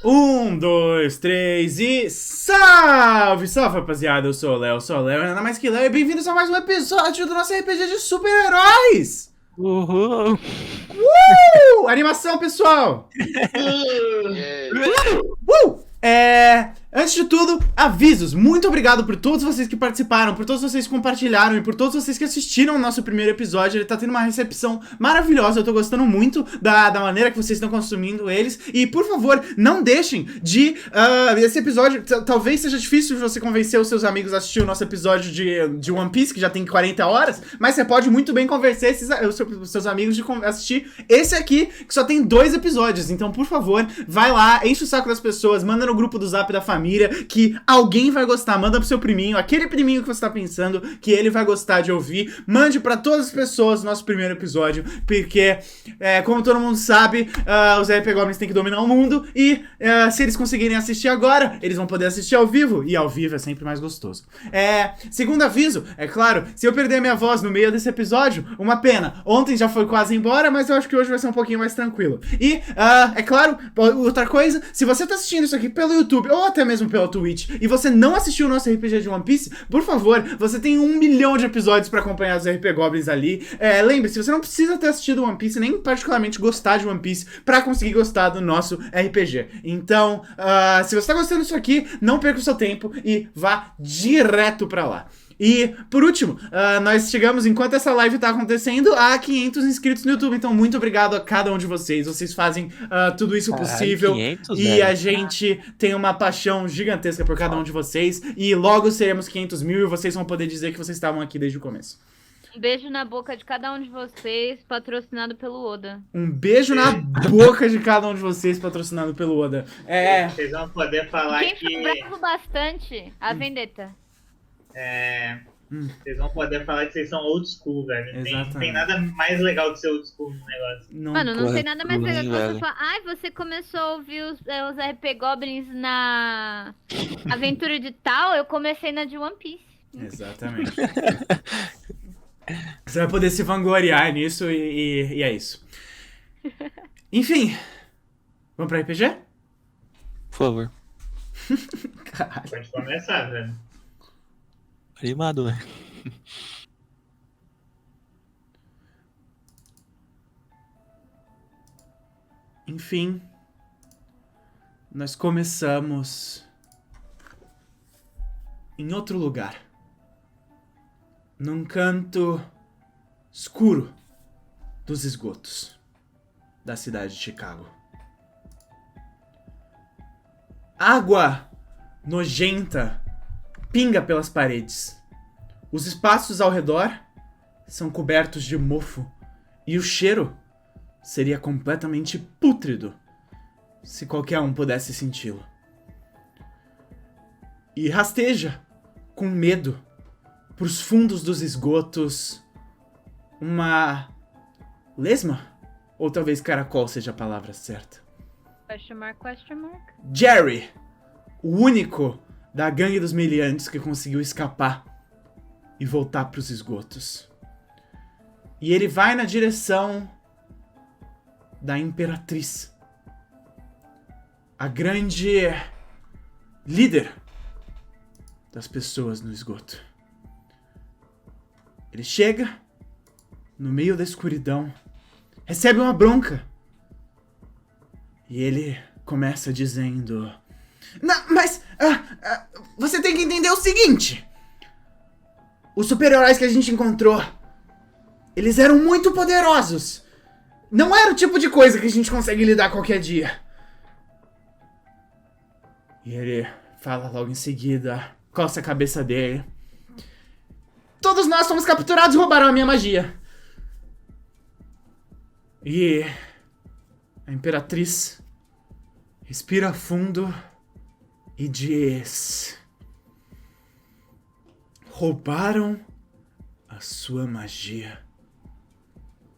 Um, dois, três e... Salve, salve, rapaziada! Eu sou o Léo, nada mais que Léo, e bem-vindos a mais um episódio do nosso RPG de super-heróis! Uhul! Animação, pessoal! Antes de tudo, avisos. Muito obrigado por todos vocês que participaram, por todos vocês que compartilharam e por todos vocês que assistiram o nosso primeiro episódio. Ele tá tendo uma recepção maravilhosa. Eu tô gostando muito da maneira que vocês estão consumindo eles. E, por favor, não deixem de... esse episódio, talvez seja difícil você convencer os seus amigos a assistir o nosso episódio de One Piece, que já tem 40 horas, mas você pode muito bem convencer os seus amigos de assistir esse aqui, que só tem 2 episódios. Então, por favor, vai lá, enche o saco das pessoas, manda no grupo do Zap da família, que alguém vai gostar. Manda pro seu priminho, aquele priminho que você tá pensando que ele vai gostar de ouvir. Mande pra todas as pessoas o nosso primeiro episódio, porque, como todo mundo sabe, os RP Goblins têm que dominar o mundo, e se eles conseguirem assistir agora, eles vão poder assistir ao vivo, e ao vivo é sempre mais gostoso. Segundo aviso, é claro, se eu perder minha voz no meio desse episódio, uma pena. Ontem já foi quase embora, mas eu acho que hoje vai ser um pouquinho mais tranquilo. E, é claro, outra coisa, se você tá assistindo isso aqui pelo YouTube, ou até mesmo pela Twitch, e você não assistiu o nosso RPG de One Piece, por favor, você tem 1 milhão de episódios pra acompanhar os RP Goblins ali. Lembre-se, você não precisa ter assistido One Piece, nem particularmente gostar de One Piece, pra conseguir gostar do nosso RPG. Então, se você tá gostando disso aqui, não perca o seu tempo e vá direto pra lá. E, por último, nós chegamos, enquanto essa live tá acontecendo, a 500 inscritos no YouTube. Então, muito obrigado a cada um de vocês. Vocês fazem tudo isso possível. 500, e velho. a gente tem uma paixão gigantesca por cada um de vocês. E logo seremos 500 mil e vocês vão poder dizer que vocês estavam aqui desde o começo. Um beijo na boca de cada um de vocês, patrocinado pelo Oda. Um beijo na boca de cada um de vocês, patrocinado pelo Oda. Vocês vão poder falar Quem que... for bravo bastante, a vendetta. Vocês vão poder falar que vocês são old school, velho. Não Exatamente. tem nada mais legal que ser old school no negócio. Mano, não tem nada mais legal que você velho. falar. Ai, você começou a ouvir os RP Goblins na aventura de tal, eu comecei na de One Piece. Exatamente. Você vai poder se vangloriar nisso e é isso. Enfim, vamos pra RPG? Por favor. Caralho. Pode começar, velho. Animado, né? Enfim, nós começamos em outro lugar. Num canto escuro dos esgotos da cidade de Chicago. Água nojenta pinga pelas paredes. Os espaços ao redor são cobertos de mofo e o cheiro seria completamente pútrido se qualquer um pudesse senti-lo. E rasteja com medo pros fundos dos esgotos uma lesma? Ou talvez caracol seja a palavra certa. Question mark, question mark. Jerry, o único da gangue dos meliantes que conseguiu escapar e voltar pros esgotos. E ele vai na direção da Imperatriz, a grande líder das pessoas no esgoto. Ele chega no meio da escuridão, recebe uma bronca e ele começa dizendo: "Não, mas você tem que entender o seguinte. Os super-heróis que a gente encontrou, eles eram muito poderosos. Não era o tipo de coisa que a gente consegue lidar qualquer dia." E ele fala logo em seguida, coça a cabeça dele: "Todos nós fomos capturados e roubaram a minha magia." E a Imperatriz respira fundo e diz: "Roubaram a sua magia.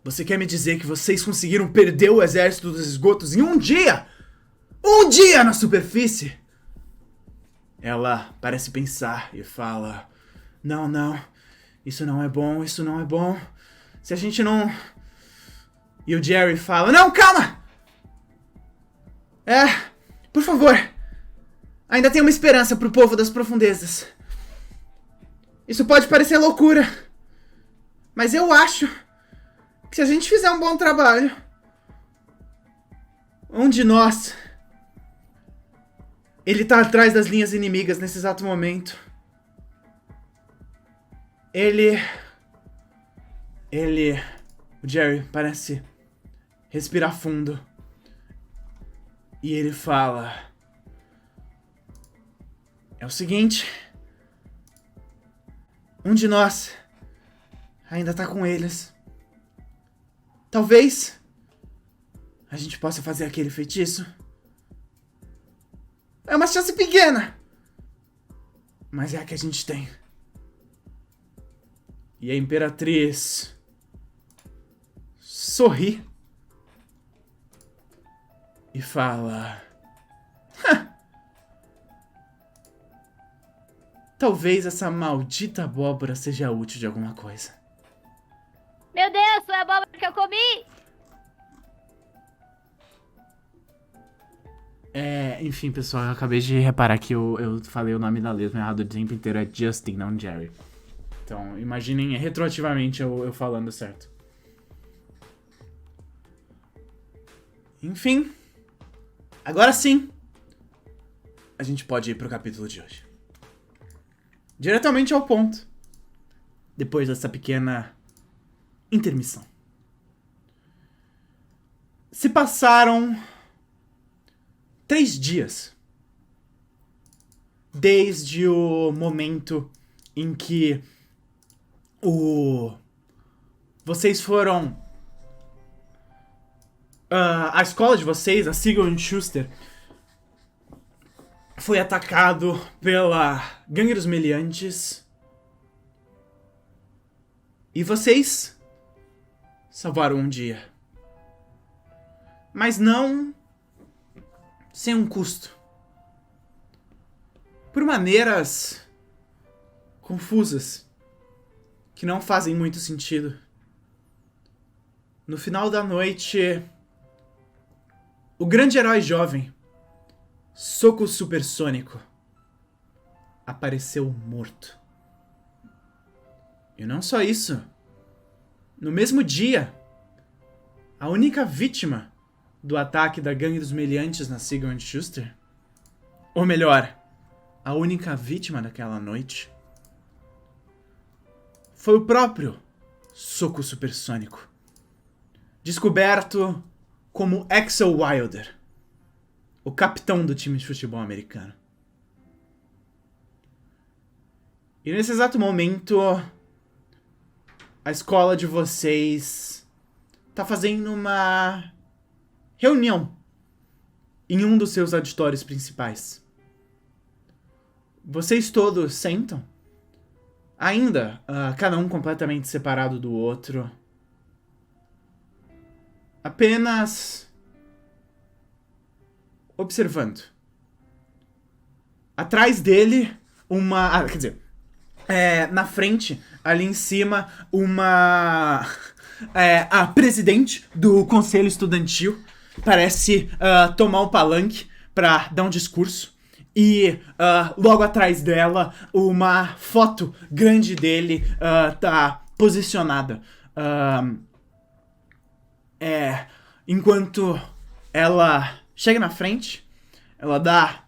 Você quer me dizer que vocês conseguiram perder o exército dos esgotos em um dia? Um dia na superfície?" Ela parece pensar e fala: Não, isso não é bom, isso não é bom. Se a gente não..." E o Jerry fala: "Não, calma! Por favor. Ainda tem uma esperança pro povo das profundezas. Isso pode parecer loucura, mas eu acho que se a gente fizer um bom trabalho, um de nós... Ele tá atrás das linhas inimigas nesse exato momento. O Jerry parece respirar fundo. E ele fala... É o seguinte... Um de nós ainda tá com eles. Talvez a gente possa fazer aquele feitiço. É uma chance pequena, mas é a que a gente tem. E a Imperatriz sorri e fala... Talvez essa maldita abóbora seja útil de alguma coisa. Meu Deus, foi a abóbora que eu comi! Enfim, pessoal, eu acabei de reparar que eu falei o nome da lesma errado o tempo inteiro. É Justin, não Jerry. Então, imaginem retroativamente eu falando certo. Enfim. Agora sim. A gente pode ir pro capítulo de hoje. Diretamente ao ponto. Depois dessa pequena intermissão. Se passaram 3 dias desde o momento em que vocês foram... a escola de vocês, a Siegel Schuster, foi atacado pela Gangue dos Meliantes. E vocês salvaram um dia. Mas não sem um custo. Por maneiras confusas, que não fazem muito sentido. No final da noite, o grande herói jovem, Soco Supersônico, apareceu morto. E não só isso. No mesmo dia, a única vítima do ataque da Gangue dos Meliantes na Siegel Schuster, ou melhor, a única vítima daquela noite, foi o próprio Soco Supersônico, descoberto como Axel Wilder, o capitão do time de futebol americano. E nesse exato momento, a escola de vocês tá fazendo uma reunião em um dos seus auditórios principais. Vocês todos sentam, ainda cada um completamente separado do outro, apenas observando. Atrás dele, na frente, ali em cima, a presidente do conselho estudantil parece tomar um palanque pra dar um discurso. E logo atrás dela, uma foto grande dele tá posicionada. Enquanto ela chega na frente, ela dá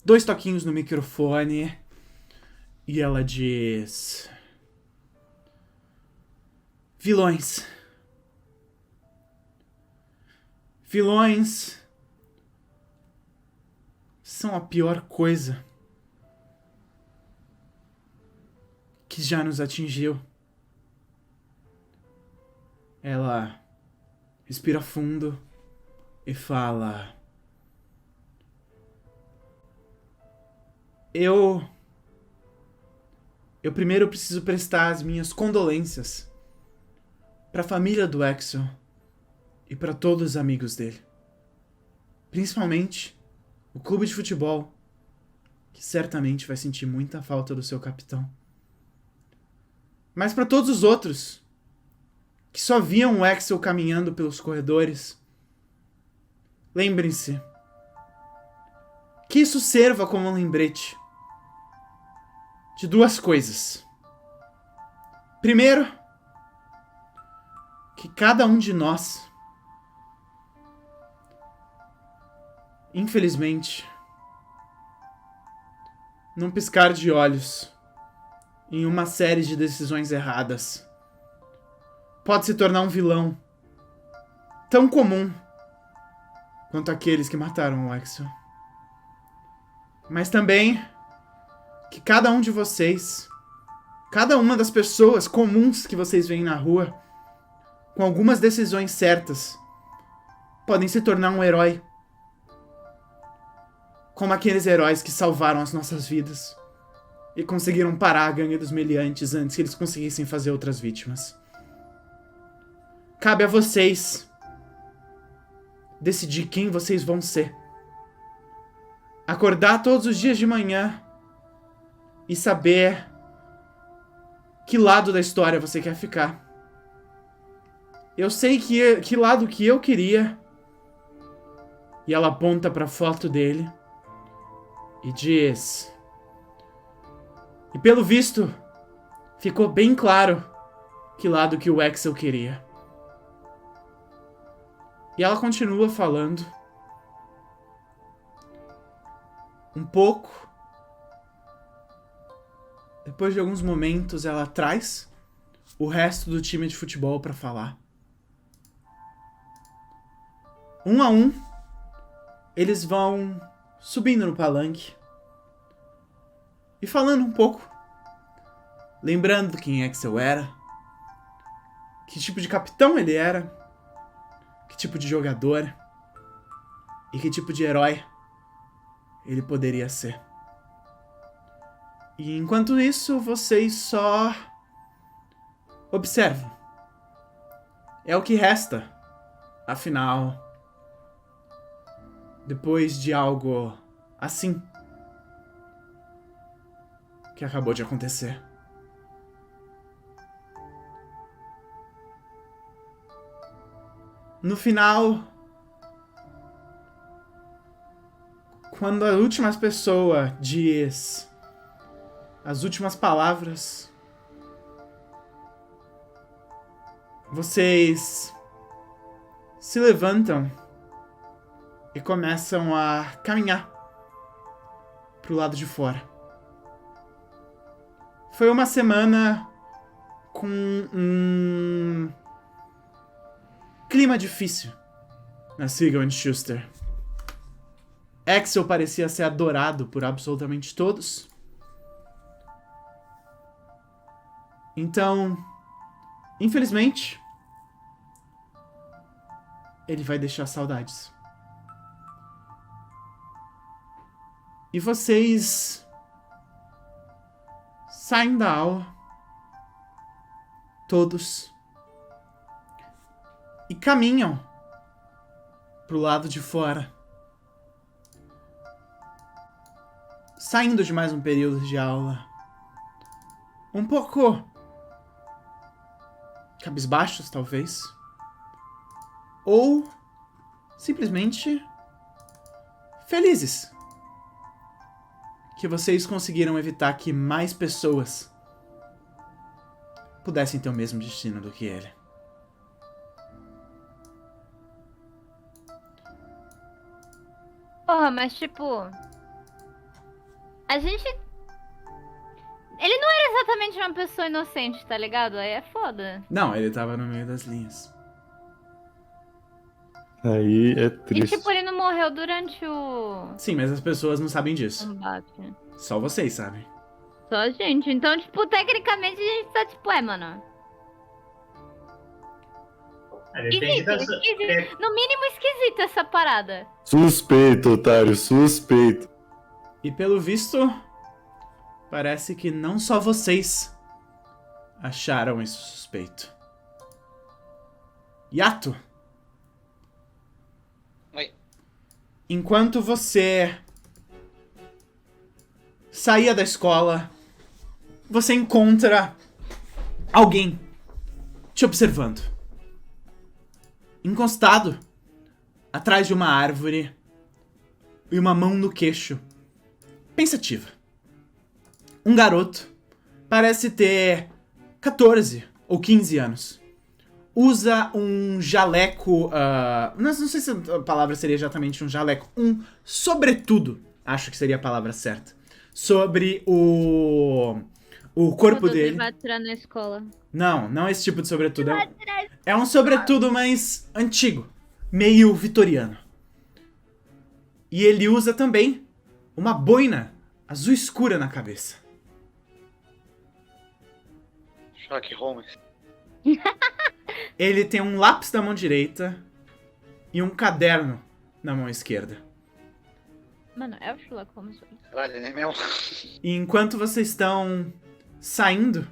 2 toquinhos no microfone e ela diz: Vilões. Vilões são a pior coisa que já nos atingiu. Ela respira fundo e fala: Eu primeiro preciso prestar as minhas condolências para a família do Axel e para todos os amigos dele. Principalmente o clube de futebol, que certamente vai sentir muita falta do seu capitão. Mas para todos os outros que só viam o Axel caminhando pelos corredores, lembrem-se, que isso sirva como um lembrete de duas coisas. Primeiro, que cada um de nós, infelizmente, num piscar de olhos, em uma série de decisões erradas, pode se tornar um vilão tão comum quanto aqueles que mataram o Axel. Mas também que cada um de vocês, cada uma das pessoas comuns que vocês veem na rua, com algumas decisões certas, podem se tornar um herói. Como aqueles heróis que salvaram as nossas vidas e conseguiram parar a gangue dos meliantes antes que eles conseguissem fazer outras vítimas. Cabe a vocês decidir quem vocês vão ser. Acordar todos os dias de manhã e saber que lado da história você quer ficar. Eu sei que lado que eu queria. E ela aponta pra foto dele e diz: e pelo visto, ficou bem claro que lado que o Axel queria. E ela continua falando. Um pouco. Depois de alguns momentos, ela traz o resto do time de futebol pra falar. Um a um, eles vão subindo no palanque e falando um pouco. Lembrando quem Axel era, que tipo de capitão ele era, que tipo de jogador e que tipo de herói ele poderia ser. E enquanto isso, vocês só observam. É o que resta, afinal, depois de algo assim que acabou de acontecer. No final, quando a última pessoa diz as últimas palavras, vocês se levantam e começam a caminhar pro lado de fora. Foi uma semana com um clima difícil na Siegel & Schuster. Axel parecia ser adorado por absolutamente todos. Então, infelizmente, ele vai deixar saudades. E vocês saem da aula, todos, e caminham pro lado de fora, saindo de mais um período de aula, um pouco cabisbaixos, talvez, ou simplesmente felizes que vocês conseguiram evitar que mais pessoas pudessem ter o mesmo destino do que ele. Porra, mas tipo... A gente... Ele não era exatamente uma pessoa inocente, tá ligado? Aí é foda. Não, ele tava no meio das linhas. Aí é E triste. tipo, ele não morreu durante o Sim, mas as pessoas não sabem disso. combate. Só vocês sabem. Só a gente. Então, tipo, tecnicamente a gente tá tipo, mano. Depende da sua... Esquisito. No mínimo esquisito essa parada. Suspeito, otário, suspeito. E pelo visto, parece que não só vocês acharam isso suspeito. Yato. Oi. Enquanto você saía da escola, você encontra alguém te observando. Encostado atrás de uma árvore, e uma mão no queixo, pensativa. Um garoto, parece ter 14 ou 15 anos. Usa um jaleco, não sei se a palavra seria exatamente um jaleco, um sobretudo, acho que seria a palavra certa, sobre o corpo Quando dele. vai atirar na escola. Não esse tipo de sobretudo, é um sobretudo mais antigo, meio vitoriano. E ele usa também uma boina azul escura na cabeça. Sherlock Holmes. Ele tem um lápis na mão direita e um caderno na mão esquerda. Mano, é o Sherlock Holmes. Velho. Caralho, ele é mesmo. E enquanto vocês estão saindo,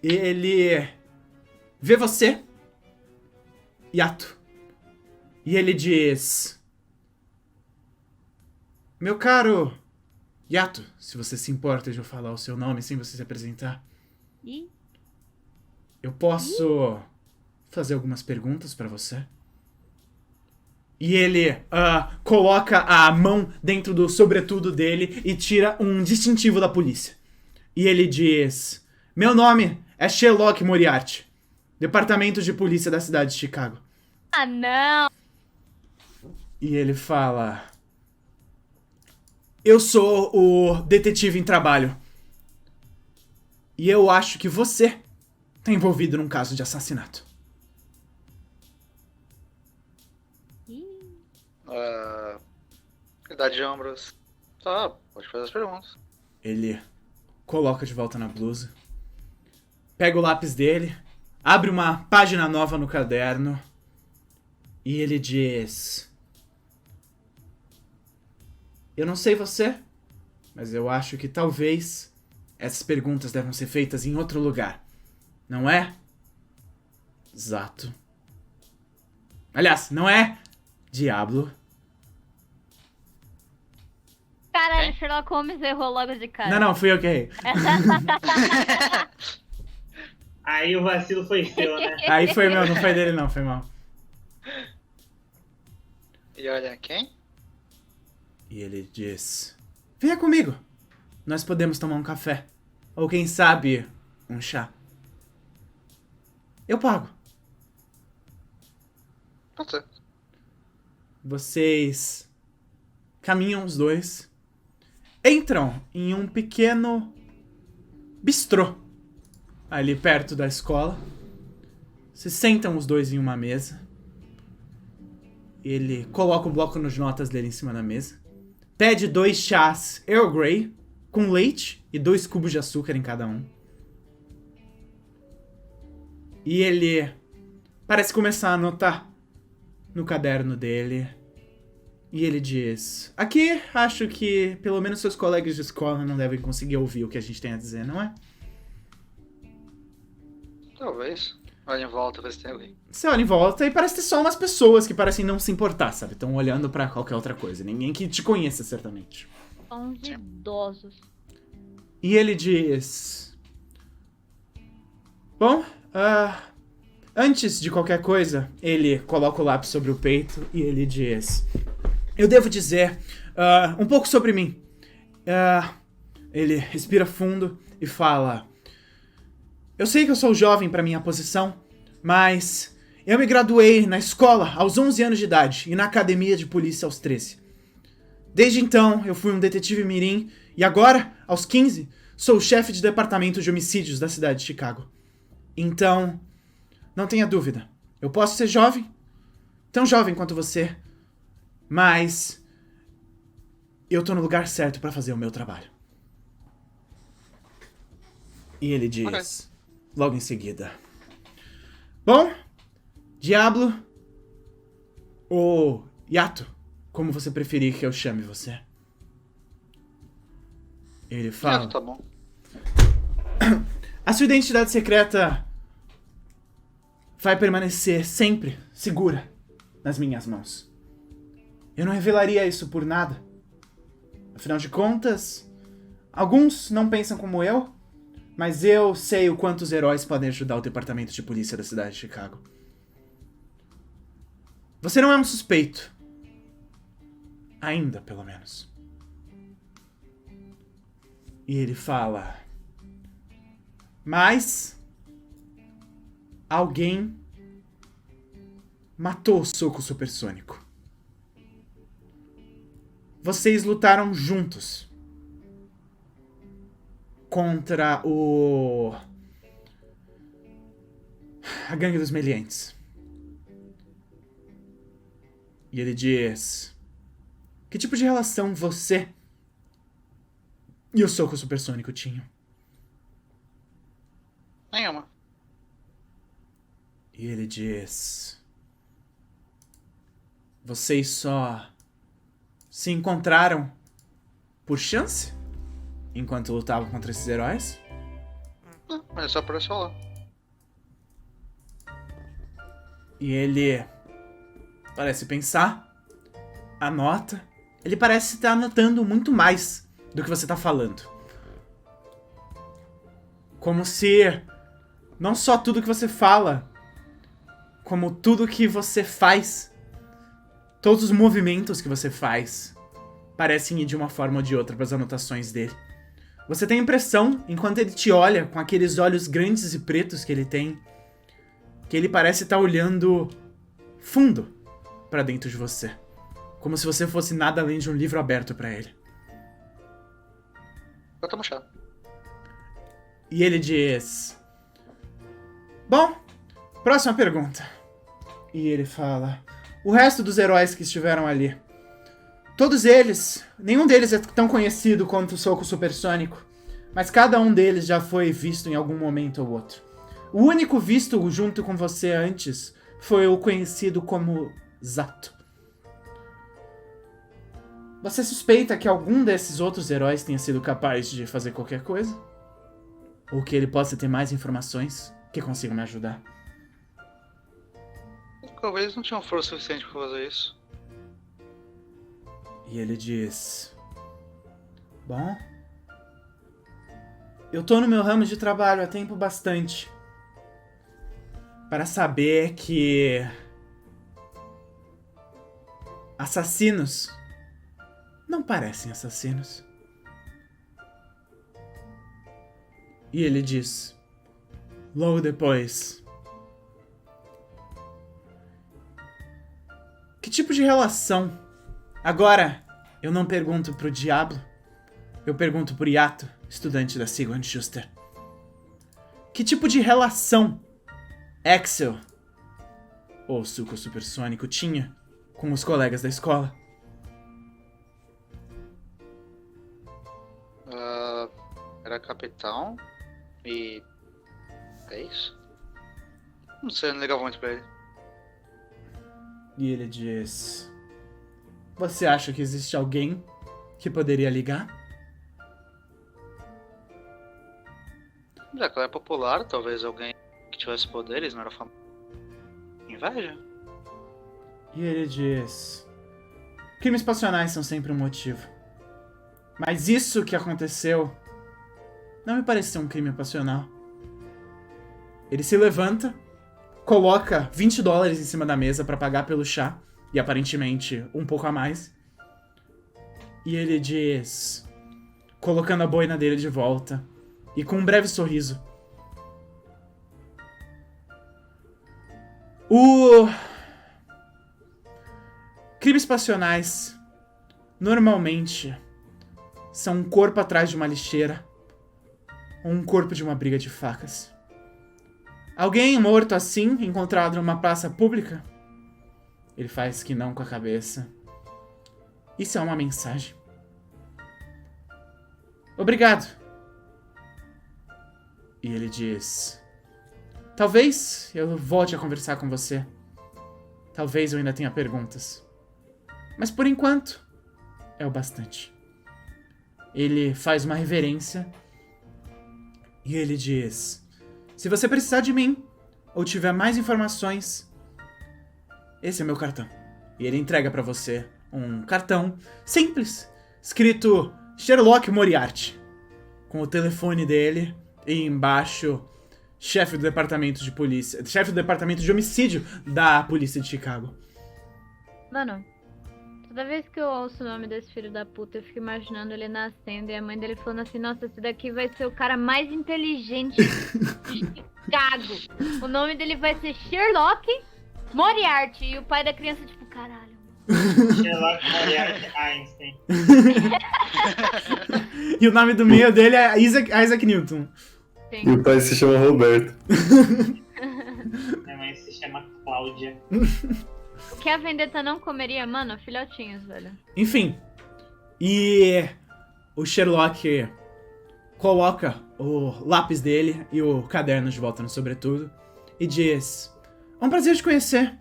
ele vê você, Yato. E ele diz: meu caro Yato, se você se importa de eu falar o seu nome sem você se apresentar, Ih, eu posso fazer algumas perguntas pra você? E ele coloca a mão dentro do sobretudo dele e tira um distintivo da polícia. E ele diz: meu nome é Sherlock Moriarty, Departamento de Polícia da cidade de Chicago. ah, não! E ele fala: eu sou o detetive em trabalho. E eu acho que você tá envolvido num caso de assassinato. Idade de ombros. Tá, pode fazer as perguntas. Ele coloca de volta na blusa, pega o lápis dele, abre uma página nova no caderno e ele diz: eu não sei você, mas eu acho que talvez essas perguntas devam ser feitas em outro lugar, não é? Exato. Aliás, não é, Diablo? Caralho, Sherlock Holmes errou logo de cara. Não, fui eu que errei. Aí o vacilo foi seu, né? Aí foi meu, não foi dele não, foi mal. E olha quem? E ele diz: venha comigo, nós podemos tomar um café. Ou quem sabe, um chá. Eu pago. Pode ser. Vocês caminham os dois, entram em um pequeno bistrô ali perto da escola. Se sentam os dois em uma mesa. Ele coloca o bloco de notas dele em cima da mesa. Pede 2 chás Earl Grey com leite e 2 cubos de açúcar em cada um. E ele parece começar a anotar no caderno dele. E ele diz: aqui acho que pelo menos seus colegas de escola não devem conseguir ouvir o que a gente tem a dizer, não é? Talvez. Olha em volta, ver se tem alguém. Você olha em volta e parece ter só umas pessoas que parecem não se importar, sabe? Estão olhando pra qualquer outra coisa. Ninguém que te conheça, certamente. São uns idosos. E ele diz: bom, antes de qualquer coisa, ele coloca o lápis sobre o peito e ele diz: eu devo dizer um pouco sobre mim. Ele respira fundo e fala: eu sei que eu sou jovem para minha posição, mas eu me graduei na escola aos 11 anos de idade e na academia de polícia aos 13. Desde então, eu fui um detetive mirim e agora, aos 15, sou o chefe de departamento de homicídios da cidade de Chicago. Então, não tenha dúvida, eu posso ser jovem, tão jovem quanto você, mas eu tô no lugar certo para fazer o meu trabalho. E ele diz, logo em seguida: bom, Diablo, ou Yato, como você preferir que eu chame você. Ele fala: Tá bom. a sua identidade secreta vai permanecer sempre segura nas minhas mãos. Eu não revelaria isso por nada. Afinal de contas, alguns não pensam como eu, mas eu sei o quanto os heróis podem ajudar o departamento de polícia da cidade de Chicago. Você não é um suspeito. Ainda, pelo menos. E ele fala... Mas... alguém... matou o Soco Supersônico. Vocês lutaram juntos. Contra a gangue dos Melientes. E ele diz... Que tipo de relação você e o Soco Supersônico tinham? Nenhuma. E ele diz... Vocês só se encontraram por chance? Enquanto lutavam contra esses heróis? Não, mas só apareceu lá. E ele parece pensar, anota. Ele parece estar anotando muito mais do que você está falando. Como se não só tudo que você fala, como tudo que você faz, todos os movimentos que você faz, parecem ir de uma forma ou de outra para as anotações dele. Você tem a impressão, enquanto ele te olha com aqueles olhos grandes e pretos que ele tem, que ele parece estar olhando fundo para dentro de você. Como se você fosse nada além de um livro aberto para ele. Eu tomo chá. E ele diz... Bom, próxima pergunta. E ele fala... O resto dos heróis que estiveram ali... Todos eles... Nenhum deles é tão conhecido quanto o Soco Supersônico. Mas cada um deles já foi visto em algum momento ou outro. O único visto junto com você antes... Foi o conhecido como Zato. Você suspeita que algum desses outros heróis tenha sido capaz de fazer qualquer coisa? Ou que ele possa ter mais informações que consigam me ajudar? Talvez não tinham força suficiente pra fazer isso. E ele diz... Bom... Eu tô no meu ramo de trabalho há tempo bastante para saber que... assassinos não parecem assassinos. E ele diz... Logo depois... Que tipo de relação? Agora, eu não pergunto pro Diablo. Eu pergunto pro Yato, estudante da Sigourney Schuster. Que tipo de relação Axel, ou Soco Supersônico, tinha com os colegas da escola? Era capitão e... é isso? Não sei, não ligava muito pra ele. E ele diz... Você acha que existe alguém que poderia ligar? Já que ela é popular, talvez alguém que tivesse poderes, não era famoso. Inveja? E ele diz... Crimes passionais são sempre um motivo. Mas isso que aconteceu não me pareceu um crime passional. Ele se levanta, coloca $20 em cima da mesa pra pagar pelo chá, e aparentemente um pouco a mais. E ele diz, colocando a boina dele de volta, e com um breve sorriso: crimes passionais normalmente são um corpo atrás de uma lixeira ou um corpo de uma briga de facas. Alguém morto assim, encontrado numa praça pública? Ele faz que não com a cabeça. Isso é uma mensagem. Obrigado. E ele diz... Talvez eu volte a conversar com você. Talvez eu ainda tenha perguntas. Mas por enquanto, é o bastante. Ele faz uma reverência. E ele diz... Se você precisar de mim, ou tiver mais informações, esse é meu cartão. E ele entrega pra você um cartão simples, escrito Sherlock Moriarty, com o telefone dele e embaixo, chefe do departamento de polícia, chefe do departamento de homicídio da polícia de Chicago. Mano, tudo Toda vez que eu ouço o nome desse filho da puta, eu fico imaginando ele nascendo e a mãe dele falando assim, nossa, esse daqui vai ser o cara mais inteligente de Chicago. O nome dele vai ser Sherlock Moriarty. E o pai da criança, tipo, caralho. Sherlock Moriarty Einstein. E o nome do meio dele é Isaac Newton. E Sim. o pai se chama Roberto. Minha mãe se chama Cláudia. O que a Vendetta não comeria, mano? Filhotinhos, velho. Enfim. E o Sherlock coloca o lápis dele e o caderno de volta no sobretudo e diz: é um prazer te conhecer.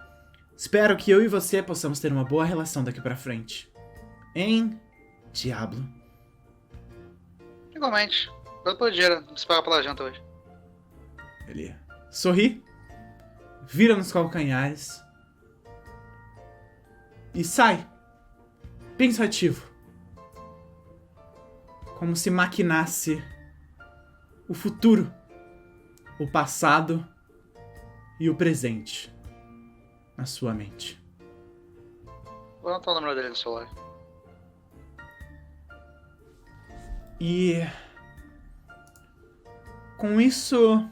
Espero que eu e você possamos ter uma boa relação daqui pra frente. Hein, Diablo? Igualmente. Pelo por dinheiro, não se paga pela janta hoje. Ele sorri, vira nos calcanhares e sai, pensativo, como se maquinasse o futuro, o passado e o presente na sua mente. Vou anotar o número dele no celular. E com isso,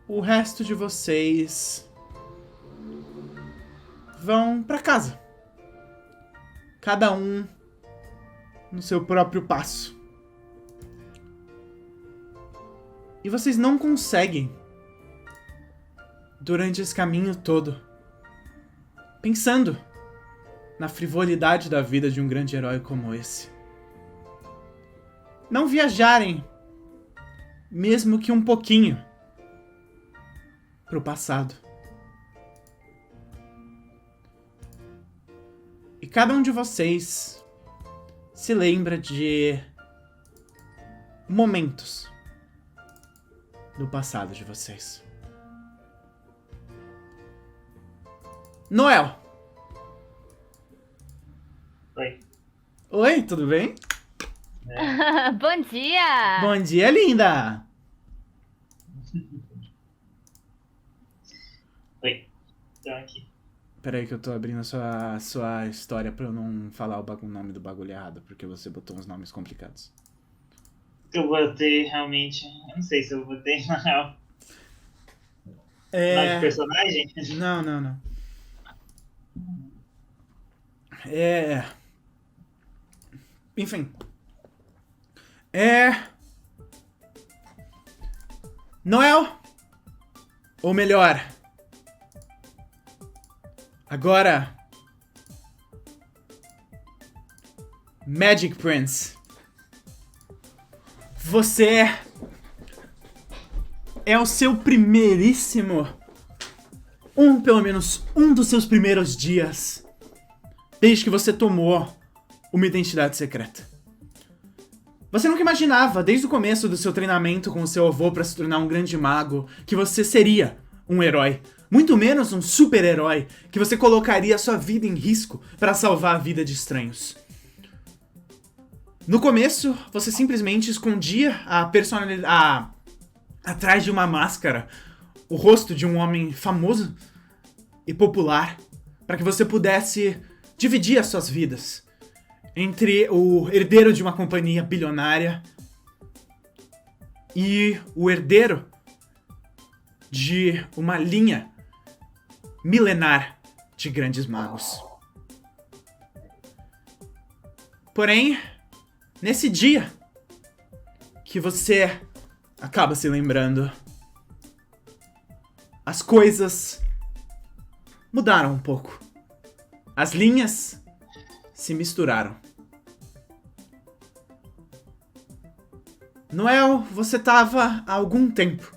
o resto de vocês vão pra casa. Cada um no seu próprio passo. E vocês não conseguem, durante esse caminho todo, pensando na frivolidade da vida de um grande herói como esse, não viajarem, mesmo que um pouquinho, pro passado. E cada um de vocês se lembra de momentos do passado de vocês. Noel! Oi. Oi, tudo bem? Bom dia! Bom dia, linda! Oi. Então aqui. Peraí que eu tô abrindo a sua história pra eu não falar o nome do bagulho errado, porque você botou uns nomes complicados. Eu botei realmente. Eu não sei se eu botei na real. Nome de personagem? Não. Enfim. Noel. Ou melhor. Agora. Magic Prince. Você é o seu primeiríssimo. Pelo menos um dos seus primeiros dias. Desde que você tomou uma identidade secreta. Você nunca imaginava, desde o começo do seu treinamento com o seu avô para se tornar um grande mago, que você seria um herói. Muito menos um super-herói, que você colocaria sua vida em risco para salvar a vida de estranhos. No começo, você simplesmente escondia a personalidade atrás de uma máscara, o rosto de um homem famoso e popular, para que você pudesse dividir as suas vidas entre o herdeiro de uma companhia bilionária e o herdeiro de uma linha milenar de grandes magos. Porém, nesse dia que você acaba se lembrando, as coisas mudaram um pouco. As linhas se misturaram. Noel, você estava há algum tempo,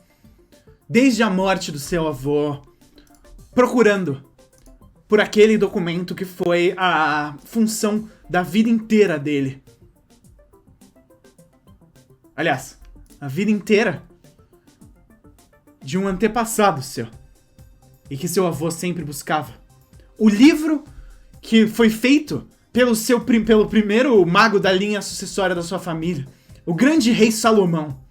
desde a morte do seu avô, procurando por aquele documento que foi a função da vida inteira dele. Aliás, a vida inteira de um antepassado seu. E que seu avô sempre buscava. O livro que foi feito pelo primeiro mago da linha sucessória da sua família. O grande rei Salomão.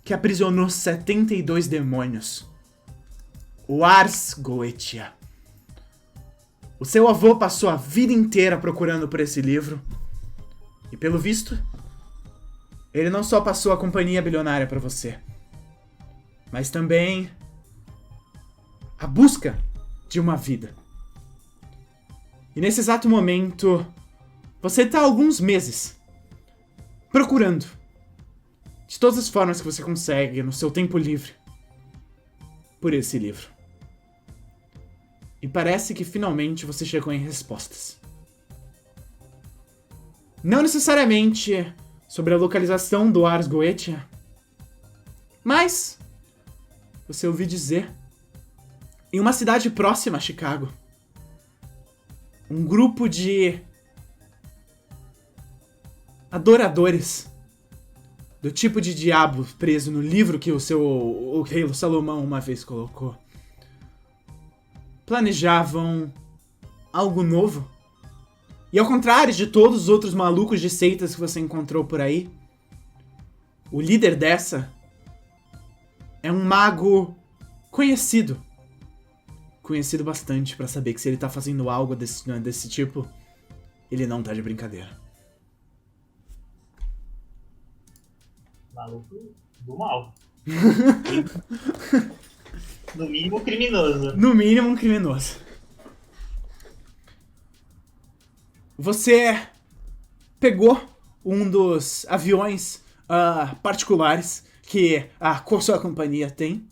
Que aprisionou 72 demônios. O Ars Goetia. O seu avô passou a vida inteira procurando por esse livro. E pelo visto, ele não só passou a companhia bilionária pra você, mas também a busca de uma vida. E nesse exato momento, você tá há alguns meses procurando, de todas as formas que você consegue, no seu tempo livre, por esse livro. E parece que finalmente você chegou em respostas. Não necessariamente sobre a localização do Ars Goetia, mas você ouviu dizer, em uma cidade próxima a Chicago, um grupo de adoradores do tipo de diabo preso no livro que o rei Salomão uma vez colocou, planejavam algo novo. E ao contrário de todos os outros malucos de seitas que você encontrou por aí, o líder dessa é um mago conhecido. Conhecido bastante pra saber que se ele tá fazendo algo desse tipo, ele não tá de brincadeira. Maluco do mal. No mínimo criminoso. No mínimo um criminoso. Você pegou um dos aviões particulares que a sua companhia tem,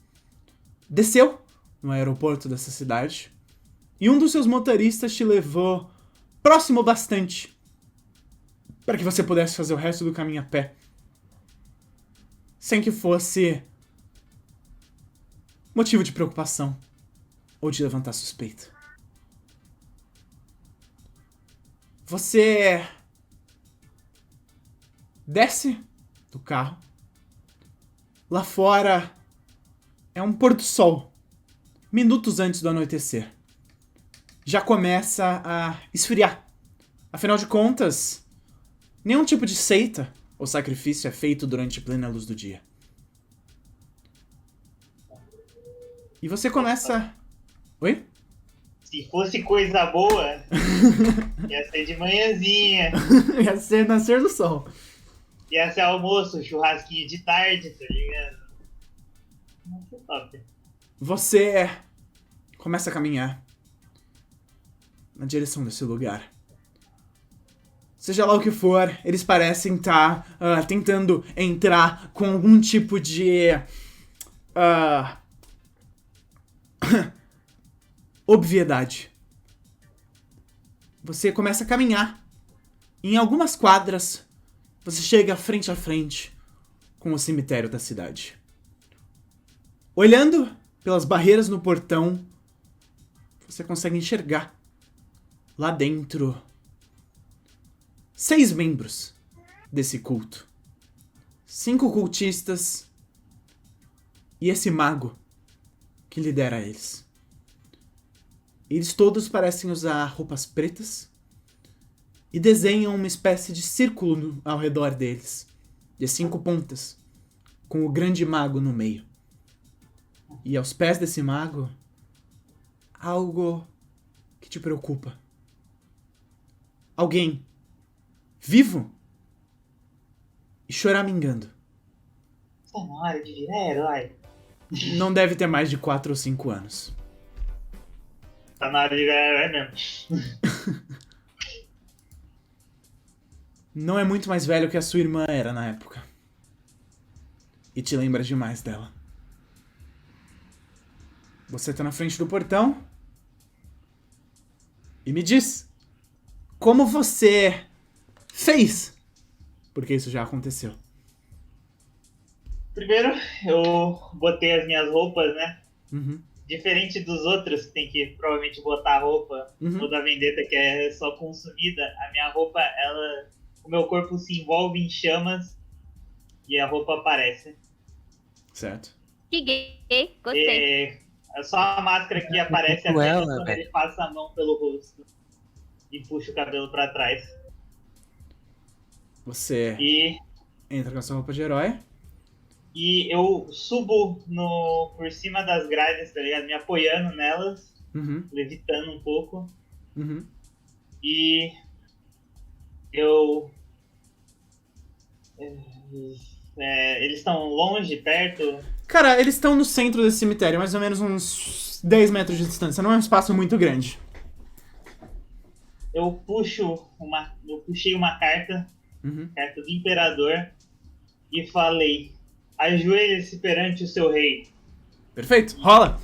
desceu no aeroporto dessa cidade, e um dos seus motoristas te levou próximo bastante para que você pudesse fazer o resto do caminho a pé, sem que fosse motivo de preocupação ou de levantar suspeita. Você desce do carro. Lá fora é um pôr do sol, minutos antes do anoitecer. Já começa a esfriar. Afinal de contas, nenhum tipo de seita ou sacrifício é feito durante a plena luz do dia. E você começa... Oi? Se fosse coisa boa, ia ser de manhãzinha. Ia ser nascer do sol. Ia ser almoço, churrasquinho de tarde, tá ligado? Ia ser top. Você começa a caminhar na direção desse lugar. Seja lá o que for, eles parecem estar tentando entrar com algum tipo de obviedade. Você começa a caminhar. Em algumas quadras, você chega frente a frente com o cemitério da cidade. Olhando pelas barreiras no portão, você consegue enxergar lá dentro 6 membros desse culto. 5 cultistas e esse mago que lidera eles. Eles todos parecem usar roupas pretas e desenham uma espécie de círculo ao redor deles, de 5 pontas, com o grande mago no meio. E aos pés desse mago, algo que te preocupa. Alguém vivo e choramingando. Tá na hora de virar herói. Não deve ter mais de 4 ou 5 anos. Tá na hora de virar herói mesmo. Não é muito mais velho que a sua irmã era na época. E te lembra demais dela. Você tá na frente do portão e me diz como você fez, porque isso já aconteceu. Primeiro, eu botei as minhas roupas, né? Uhum. Diferente dos outros que tem que provavelmente botar a roupa, Uhum. ou da vendetta que é só consumida, a minha roupa, o meu corpo se envolve em chamas e a roupa aparece. Certo. Que gay, gostei. É só a máscara que aparece Tipo apenas ela, quando velho. ele passa a mão pelo rosto e puxa o cabelo pra trás. Você E entra com a sua roupa de herói. eu subo por cima das grades, tá ligado? Me apoiando nelas, Uhum. levitando um pouco. Uhum. E eu... eles estão longe, perto? Cara, eles estão no centro desse cemitério, mais ou menos uns 10 metros de distância. Não é um espaço muito grande. Eu puxei uma carta, Uhum. carta do imperador, e falei: ajoelhe-se perante o seu rei. Perfeito, rola.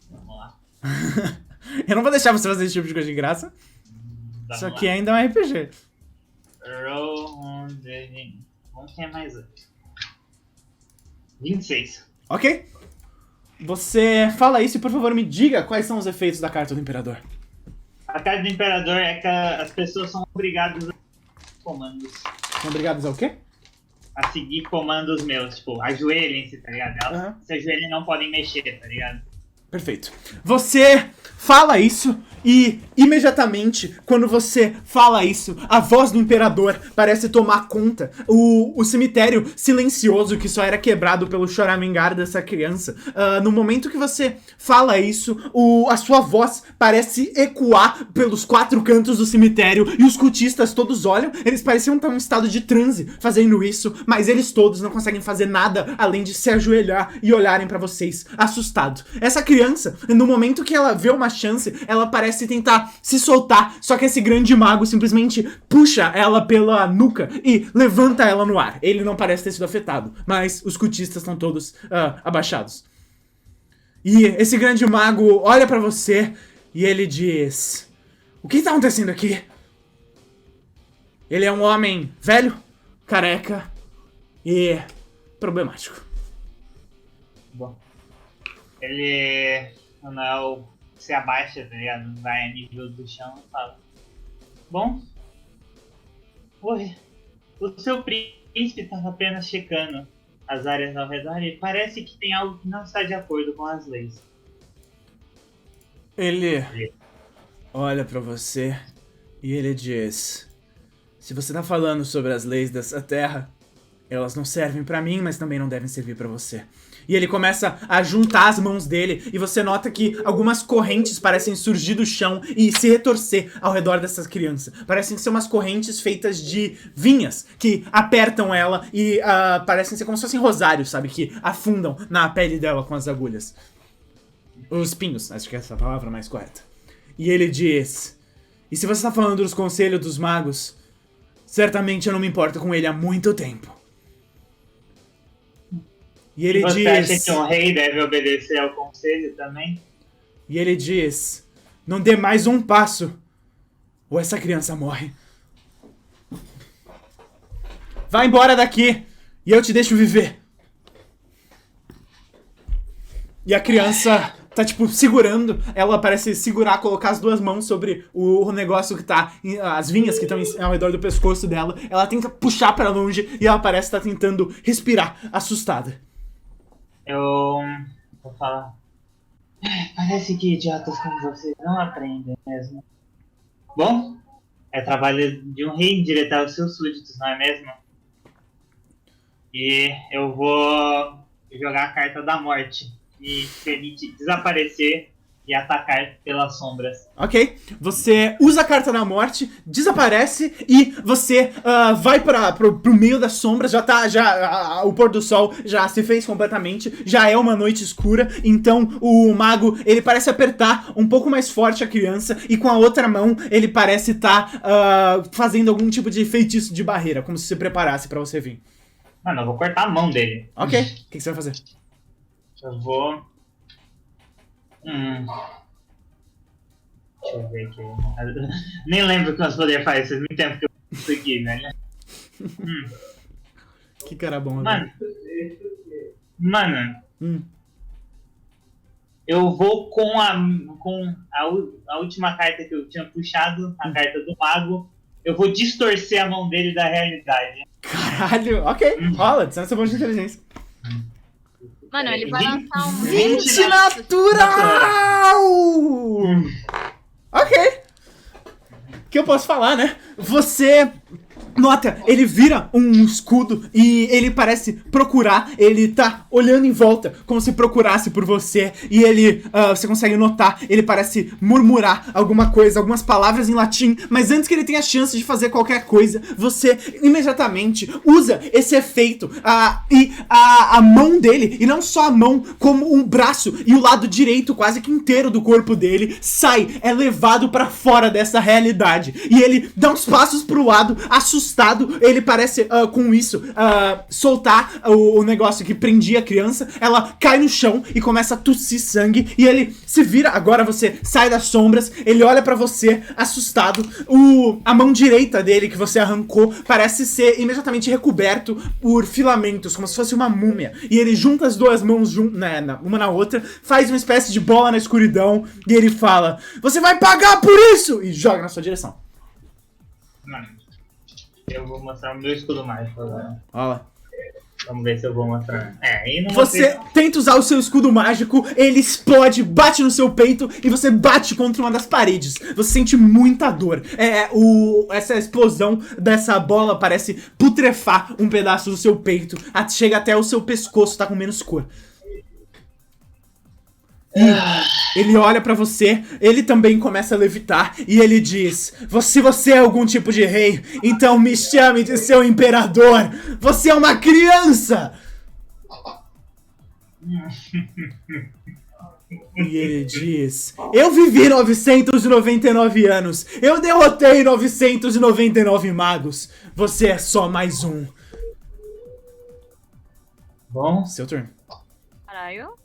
Vamos lá. Eu não vou deixar você fazer esse tipo de coisa de graça. Vamos Isso lá. aqui ainda é um RPG. Roll 100. Vamos ter mais 8. 26. Ok? Você fala isso e por favor me diga quais são os efeitos da carta do imperador. A carta do imperador é que as pessoas são obrigadas a seguir comandos. São obrigados ao quê? A seguir comandos meus. Tipo, ajoelhem-se, tá ligado? Elas Aham. se ajoelhem e não podem mexer, tá ligado? Perfeito. Você fala isso e imediatamente, quando você fala isso, a voz do imperador parece tomar conta. O cemitério silencioso que só era quebrado pelo choramingar dessa criança. No momento que você fala isso, a sua voz parece ecoar pelos 4 cantos do cemitério e os cultistas todos olham. Eles pareciam estar em um estado de transe fazendo isso, mas eles todos não conseguem fazer nada além de se ajoelhar e olharem pra vocês, assustados. Essa criança, no momento que ela vê uma chance, ela parece tentar se soltar, só que esse grande mago simplesmente puxa ela pela nuca e levanta ela no ar. Ele não parece ter sido afetado, mas os cultistas estão todos abaixados. E esse grande mago olha pra você e ele diz: o que tá acontecendo aqui? Ele é um homem velho, careca e problemático. Bom. Ele, Manuel, se abaixa, tá ligado? Vai a nível do chão e fala: bom, oi, o seu príncipe estava apenas checando as áreas ao redor e parece que tem algo que não está de acordo com as leis. Ele olha pra você e ele diz: se você tá falando sobre as leis dessa terra, elas não servem pra mim, mas também não devem servir pra você. E ele começa a juntar as mãos dele e você nota que algumas correntes parecem surgir do chão e se retorcer ao redor dessa criança. Parecem ser umas correntes feitas de vinhas que apertam ela e parecem ser como se fossem rosários, sabe? Que afundam na pele dela com as agulhas. Os pinhos, acho que essa é a palavra mais correta. E ele diz: e se você tá falando dos conselhos dos magos, certamente eu não me importo com ele há muito tempo. E ele Você acha diz... que um rei deve obedecer ao conselho também? E ele diz: não dê mais um passo, ou essa criança morre. Vai embora daqui, e eu te deixo viver. E a criança tá, tipo, segurando. Ela parece segurar, colocar as 2 mãos sobre o negócio que tá... as vinhas que estão ao redor do pescoço dela. Ela tenta puxar pra longe e ela parece estar tentando respirar, assustada. Eu vou falar: parece que idiotas como vocês não aprendem mesmo. Bom, é trabalho de um rei endireitar os seus súditos, não é mesmo? E eu vou jogar a carta da morte, que permite desaparecer e atacar pelas sombras. Ok, você usa a carta da morte, desaparece e você vai pro meio das sombras. O pôr do sol já se fez completamente, já é uma noite escura. Então o mago, ele parece apertar um pouco mais forte a criança e com a outra mão ele parece estar fazendo algum tipo de feitiço de barreira, como se preparasse pra você vir. Mano, eu vou cortar a mão dele. Ok, o que você vai fazer? Eu vou... Deixa eu ver aqui. Nem lembro o que meus poderes fazem, faz muito tempo que eu isso aqui, velho. Que cara bom, Mano, velho. Eu vou com a última carta que eu tinha puxado, a carta do mago. Eu vou distorcer a mão dele da realidade. Caralho, ok, rola, distância seu ponto de inteligência. Mano, ele vai lançar um... 20 natural! Ok. O que eu posso falar, né? Você nota, ele vira um escudo e ele parece procurar, ele tá olhando em volta como se procurasse por você e ele, você consegue notar, ele parece murmurar alguma coisa, algumas palavras em latim, mas antes que ele tenha a chance de fazer qualquer coisa, você imediatamente usa esse efeito e a mão dele, e não só a mão, como um braço e o lado direito quase que inteiro do corpo dele sai, é levado pra fora dessa realidade e ele dá uns passos pro lado, assustado, ele parece com isso soltar o negócio que prendia a criança, ela cai no chão e começa a tossir sangue e ele se vira, agora você sai das sombras, ele olha pra você assustado, a mão direita dele que você arrancou parece ser imediatamente recoberto por filamentos, como se fosse uma múmia, e ele junta as duas mãos uma na outra, faz uma espécie de bola na escuridão e ele fala: "Você vai pagar por isso!" e joga na sua direção. Mano, eu vou mostrar o meu escudo mágico agora. Olha. Vamos ver se eu vou mostrar. E não Você tenta usar o seu escudo mágico, ele explode, bate no seu peito e você bate contra uma das paredes. Você sente muita dor. Essa explosão dessa bola parece putrefar um pedaço do seu peito. Chega até o seu pescoço, tá com menos cor. E ele olha pra você, ele também começa a levitar e ele diz: Se você é algum tipo de rei, então me chame de seu imperador. Você é uma criança! E ele diz: eu vivi 999 anos, eu derrotei 999 magos. Você é só mais um. Bom, Seu turno. Caralho.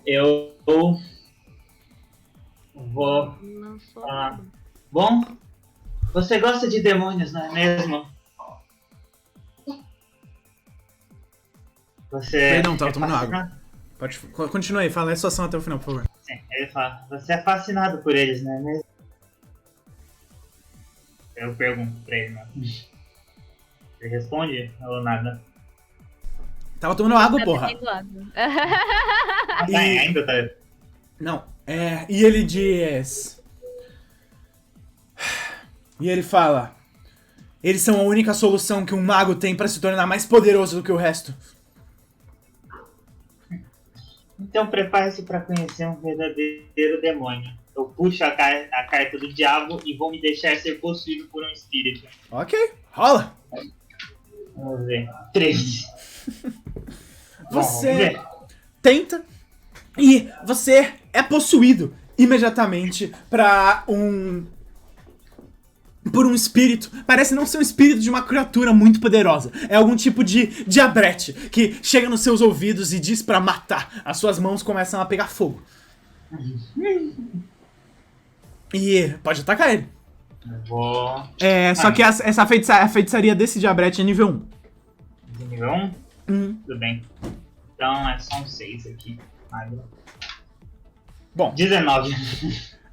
eu vou Lançou. falar. Bom, você gosta de demônios, não é mesmo? Você. Perdão, tava tomando água. Pode, continua aí, fala a sua ação até o final, por favor. Sim, ele fala, você é fascinado por eles, não é mesmo? Eu pergunto pra ele, né? Ele responde ou nada? Tava tomando água, Tá porra. bebendo água. Tá, ainda tá. Não, e ele diz... E ele fala: eles são a única solução que um mago tem pra se tornar mais poderoso do que o resto. Então prepare-se pra conhecer um verdadeiro demônio. Eu puxo a carta do diabo e vou me deixar ser possuído por um espírito. Ok, rola. Vamos ver. 13. Você tenta e você é possuído imediatamente por um espírito. Parece não ser um espírito de uma criatura muito poderosa. É algum tipo de diabrete que chega nos seus ouvidos e diz pra matar. As suas mãos começam a pegar fogo. E pode atacar ele. Eu vou. Só que essa feitiçaria desse diabrete é nível 1. De nível 1? Tudo bem. Então é só um 6 aqui. Bom, 19.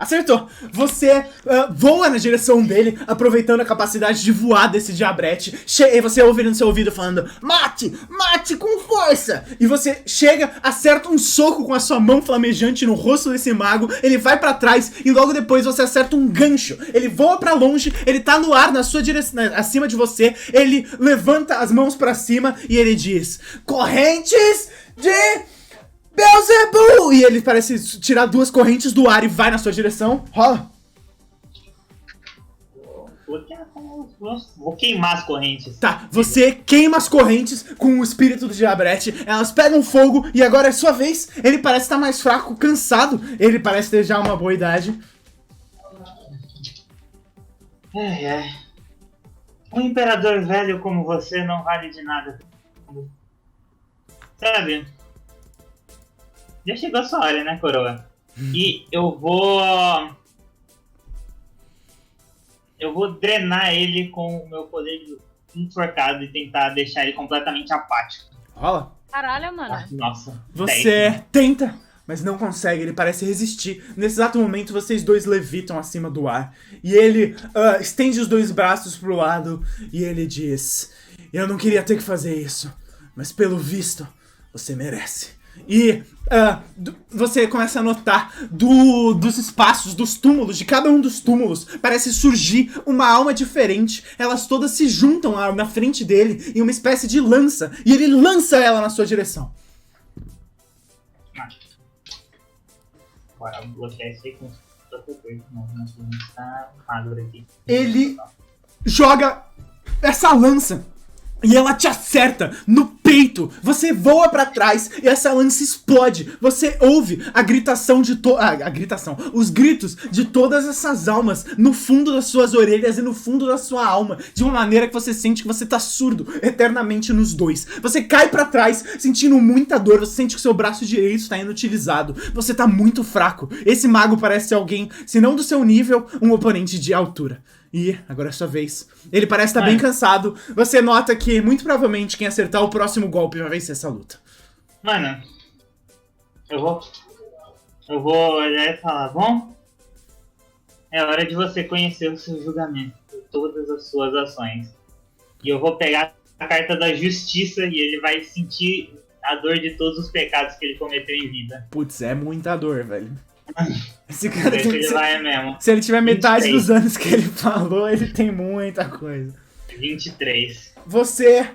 acertou. Você voa na direção dele, aproveitando a capacidade de voar desse diabrete. E você ouve no seu ouvido falando: mate! Mate com força! E você chega, acerta um soco com a sua mão flamejante no rosto desse mago. Ele vai pra trás e logo depois você acerta um gancho. Ele voa pra longe, ele tá no ar na sua direção, acima de você. Ele levanta as mãos pra cima e ele diz: correntes de Beelzebub! E ele parece tirar 2 correntes do ar e vai na sua direção. Rola. Vou queimar as correntes. Tá, você queima as correntes com o espírito do diabrete. Elas pegam fogo e agora é sua vez. Ele parece estar mais fraco, cansado. Ele parece ter já uma boa idade. Um imperador velho como você não vale de nada. Sabe? Já chegou a sua hora, né, coroa? E eu vou drenar ele com o meu poder de enforcado e tentar deixar ele completamente apático. Rola. Caralho, mano. Nossa. Você 10. tenta, mas não consegue. Ele parece resistir. Nesse exato momento, vocês dois levitam acima do ar. E ele estende os 2 braços pro lado e ele diz: eu não queria ter que fazer isso, mas pelo visto, você merece. E você começa a notar dos espaços, dos túmulos, de cada um dos túmulos, parece surgir uma alma diferente. Elas todas se juntam na frente dele em uma espécie de lança. E ele lança ela na sua direção. Bora bloquear isso aí com outra coisa. Não tá maduro aqui. Ele joga essa lança e ela te acerta no peito. Você voa pra trás e essa lança explode. Você ouve a gritação de os gritos de todas essas almas no fundo das suas orelhas e no fundo da sua alma, de uma maneira que você sente que você tá surdo eternamente nos dois. Você cai pra trás sentindo muita dor. Você sente que o seu braço direito está inutilizado. Você tá muito fraco. Esse mago parece alguém, se não do seu nível, um oponente de altura. E agora é sua vez. Ele parece estar bem cansado. Você nota que, muito provavelmente, quem acertar o próximo golpe vai vencer essa luta. Mano, eu vou olhar e falar, bom, é hora de você conhecer o seu julgamento por todas as suas ações. E eu vou pegar a carta da justiça e ele vai sentir a dor de todos os pecados que ele cometeu em vida. Putz, é muita dor, velho. Esse cara Esse tem ele que ser... vai mesmo. Se ele tiver metade 23. dos anos que ele falou, ele tem muita coisa. 23. Você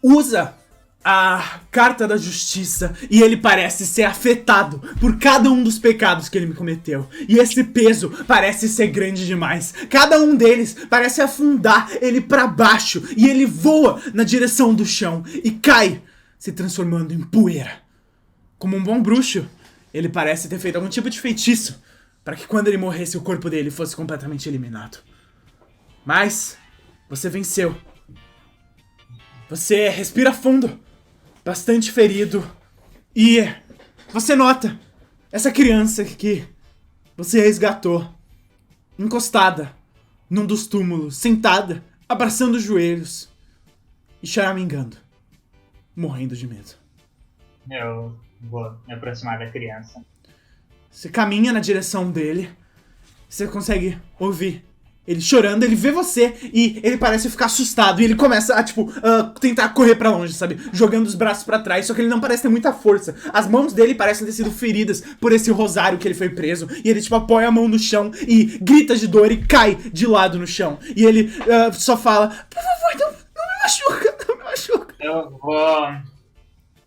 usa a carta da justiça e ele parece ser afetado por cada um dos pecados que ele me cometeu. E esse peso parece ser grande demais. Cada um deles parece afundar ele pra baixo e ele voa na direção do chão e cai, se transformando em poeira. Como um bom bruxo, ele parece ter feito algum tipo de feitiço para que quando ele morresse o corpo dele fosse completamente eliminado. Mas você venceu. Você respira fundo, bastante ferido, e você nota essa criança que você resgatou, encostada num dos túmulos, sentada, abraçando os joelhos e choramingando, morrendo de medo. Eu vou me aproximar da criança. Você caminha na direção dele, você consegue ouvir ele chorando, ele vê você e ele parece ficar assustado e ele começa a, tentar correr pra longe, sabe? Jogando os braços pra trás, só que ele não parece ter muita força. As mãos dele parecem ter sido feridas por esse rosário que ele foi preso e ele, apoia a mão no chão e grita de dor e cai de lado no chão. E ele só fala, por favor, não me machuca, não me machuca. Eu vou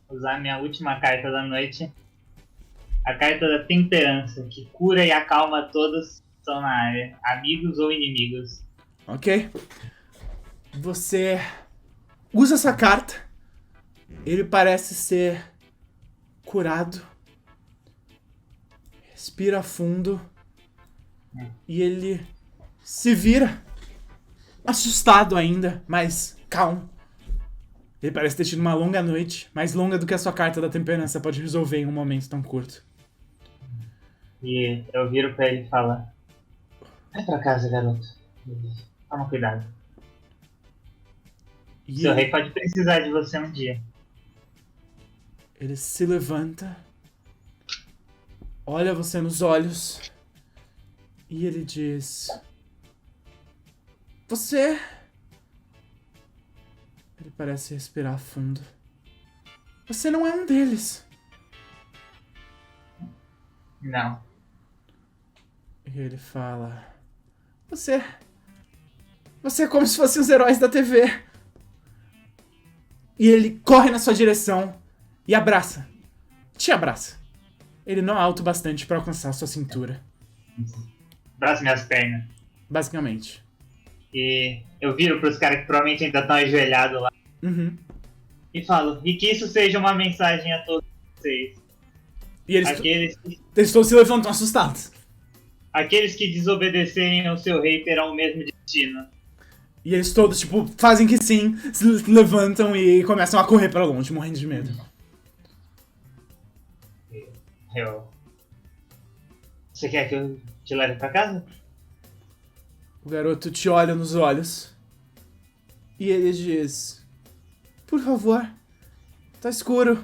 usar minha última carta da noite. A carta da temperança, que cura e acalma todos que estão na área, amigos ou inimigos. Ok. Você usa essa carta. Ele parece ser curado. Respira fundo. E ele se vira. Assustado ainda, mas calmo. Ele parece ter tido uma longa noite, mais longa do que a sua carta da temperança pode resolver em um momento tão curto. E eu viro pra ele e falo, vai pra casa, garoto. Toma cuidado. E Seu rei pode precisar de você um dia. ele se levanta, olha você nos olhos e ele diz: Você... Ele parece respirar fundo. Você não é um deles. Não. E ele fala: Você é como se fossem os heróis da TV. E ele corre na sua direção e abraça. Te abraça. Ele não é alto bastante pra alcançar a sua cintura. Abraço minhas pernas. Basicamente. E eu viro pros caras que provavelmente ainda estão ajoelhados lá. Uhum. E falo, e que isso seja uma mensagem a todos vocês. E Aqueles todos se levantam assustados. que desobedecerem ao seu rei terão o mesmo destino. E eles todos, fazem que sim, se levantam e começam a correr pra longe, morrendo de medo. Você quer que eu te leve pra casa? O garoto te olha nos olhos. E ele diz: Por favor, tá escuro.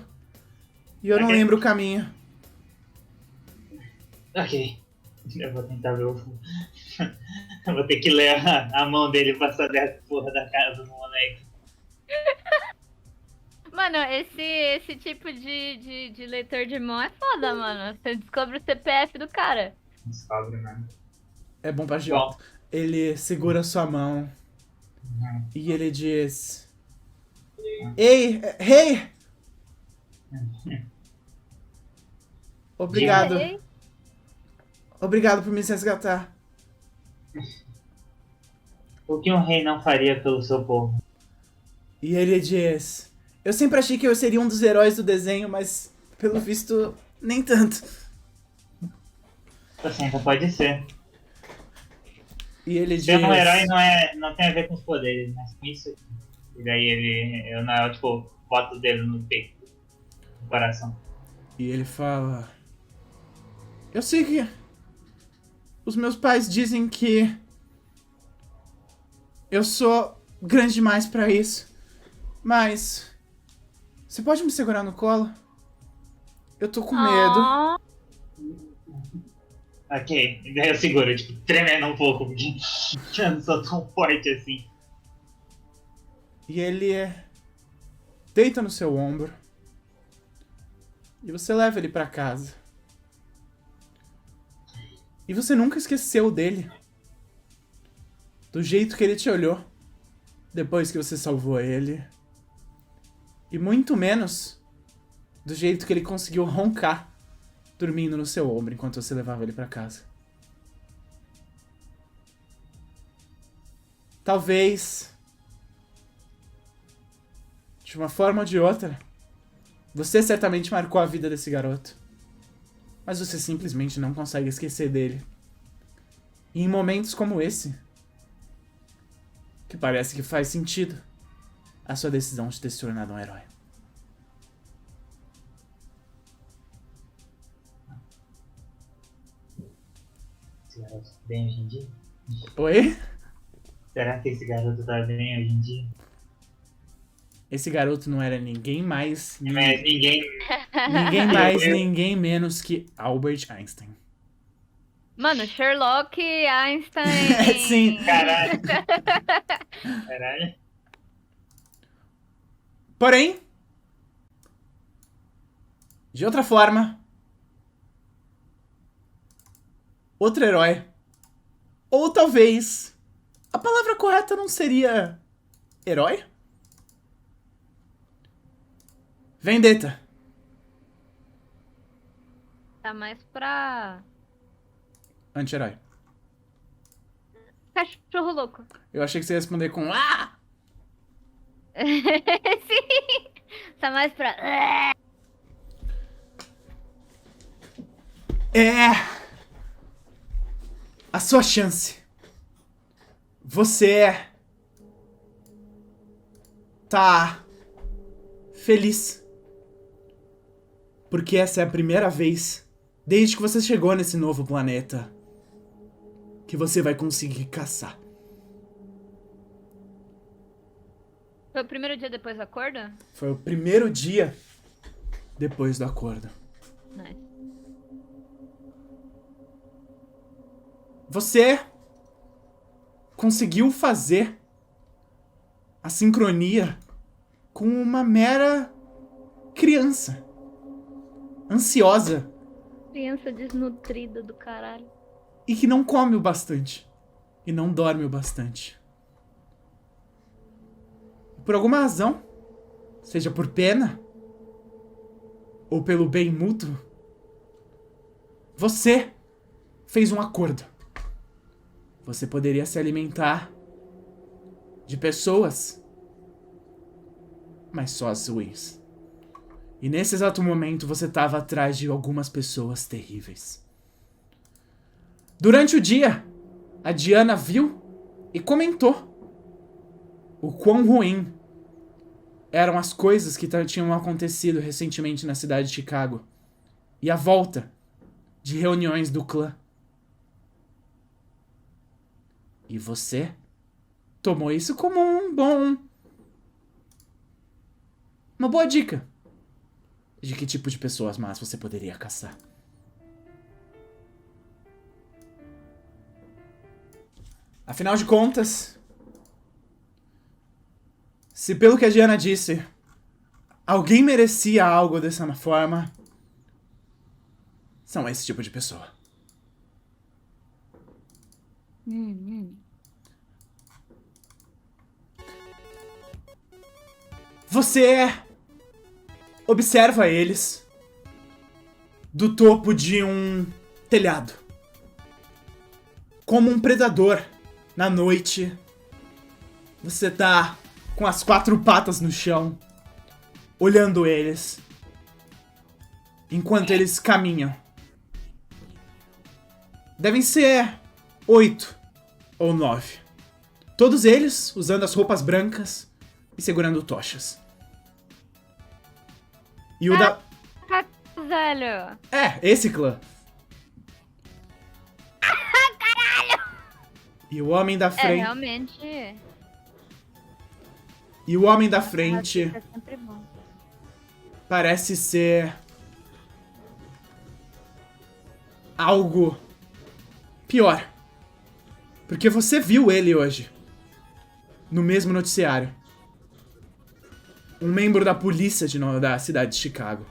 E eu não Ok. lembro o caminho. Ok. Eu vou tentar ver o... Eu vou ter que ler a mão dele pra saber a porra da casa do moleque. Mano, esse tipo de leitor de mão é foda, mano. Você descobre o CPF do cara. Descobre, mano. É bom pra Jota. Ele segura sua mão e ele diz: Ei, hey! Obrigado. Ei, Obrigado por me resgatar. O que um rei não faria pelo seu povo? E ele diz: Eu sempre achei que eu seria um dos heróis do desenho, mas pelo visto, nem tanto. Assim, então pode ser. E ele diz: Ser um herói não tem a ver com os poderes, mas com isso aqui. E daí o Nael, tipo, bota o dedo no peito, no coração. E ele fala: Eu sei que os meus pais dizem que eu sou grande demais pra isso, mas você pode me segurar no colo? Eu tô com medo. ó. Ok, e daí eu seguro, tipo, tremendo um pouco, porque eu não sou tão forte assim. E ele deita no seu ombro e você leva ele pra casa. E você nunca esqueceu dele. Do jeito que ele te olhou depois que você salvou ele. E muito menos do jeito que ele conseguiu roncar dormindo no seu ombro enquanto você levava ele pra casa. Talvez, de uma forma ou de outra, você certamente marcou a vida desse garoto. Mas você simplesmente não consegue esquecer dele. E em momentos como esse, que parece que faz sentido a sua decisão de ter se tornado um herói. Esse garoto tá bem hoje em dia? Oi? Será que esse garoto tá bem hoje em dia? Esse garoto não era ninguém mais, Mas ninguém. ninguém mais, ninguém menos que Albert Einstein. Mano, Sherlock, Einstein. Sim. Caralho. Caralho. Porém, de outra forma, outro herói. Ou talvez a palavra correta não seria herói? Vendetta. Tá mais pra. Anti-herói. Cachorro louco. Eu achei que você ia responder com ah! Sim. Tá mais pra. É a sua chance. Você tá feliz. Porque essa é a primeira vez, desde que você chegou nesse novo planeta, que você vai conseguir caçar. Foi o primeiro dia depois do acordo? Foi o primeiro dia depois do acordo. Nice. Você conseguiu fazer a sincronia com uma mera criança. Ansiosa Criança desnutrida do caralho. e que não come o bastante. E não dorme o bastante. Por alguma razão, seja por pena ou pelo bem mútuo, você fez um acordo. Você poderia se alimentar de pessoas, mas só as ruins. E nesse exato momento você estava atrás de algumas pessoas terríveis. Durante o dia, a Diana viu e comentou o quão ruim eram as coisas que tinham acontecido recentemente na cidade de Chicago e a volta de reuniões do clã. E você tomou isso como uma boa dica de que tipo de pessoas más você poderia caçar. Afinal de contas, se pelo que a Diana disse, alguém merecia algo dessa forma, são esse tipo de pessoa. Você observa eles do topo de um telhado. Como um predador na noite, você tá com as 4 patas no chão, olhando eles, enquanto eles caminham. Devem ser 8 ou 9. Todos eles usando as roupas brancas e segurando tochas. E o da... Velho. esse clã. E o homem da frente... realmente. E o homem da frente É sempre bom. parece ser... algo pior. Porque você viu ele hoje. No mesmo noticiário. Um membro da polícia da cidade de Chicago.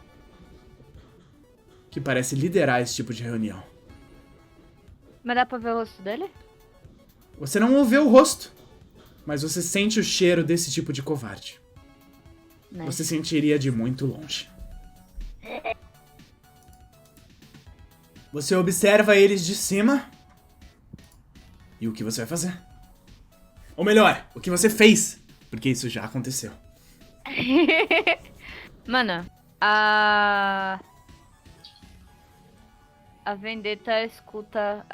Que parece liderar esse tipo de reunião. Mas dá pra ver o rosto dele? Você não vê o rosto, mas você sente o cheiro desse tipo de covarde. Né? Você sentiria de muito longe. Você observa eles de cima. E o que você vai fazer? Ou melhor, o que você fez, porque isso já aconteceu. Mano, a Vendetta escuta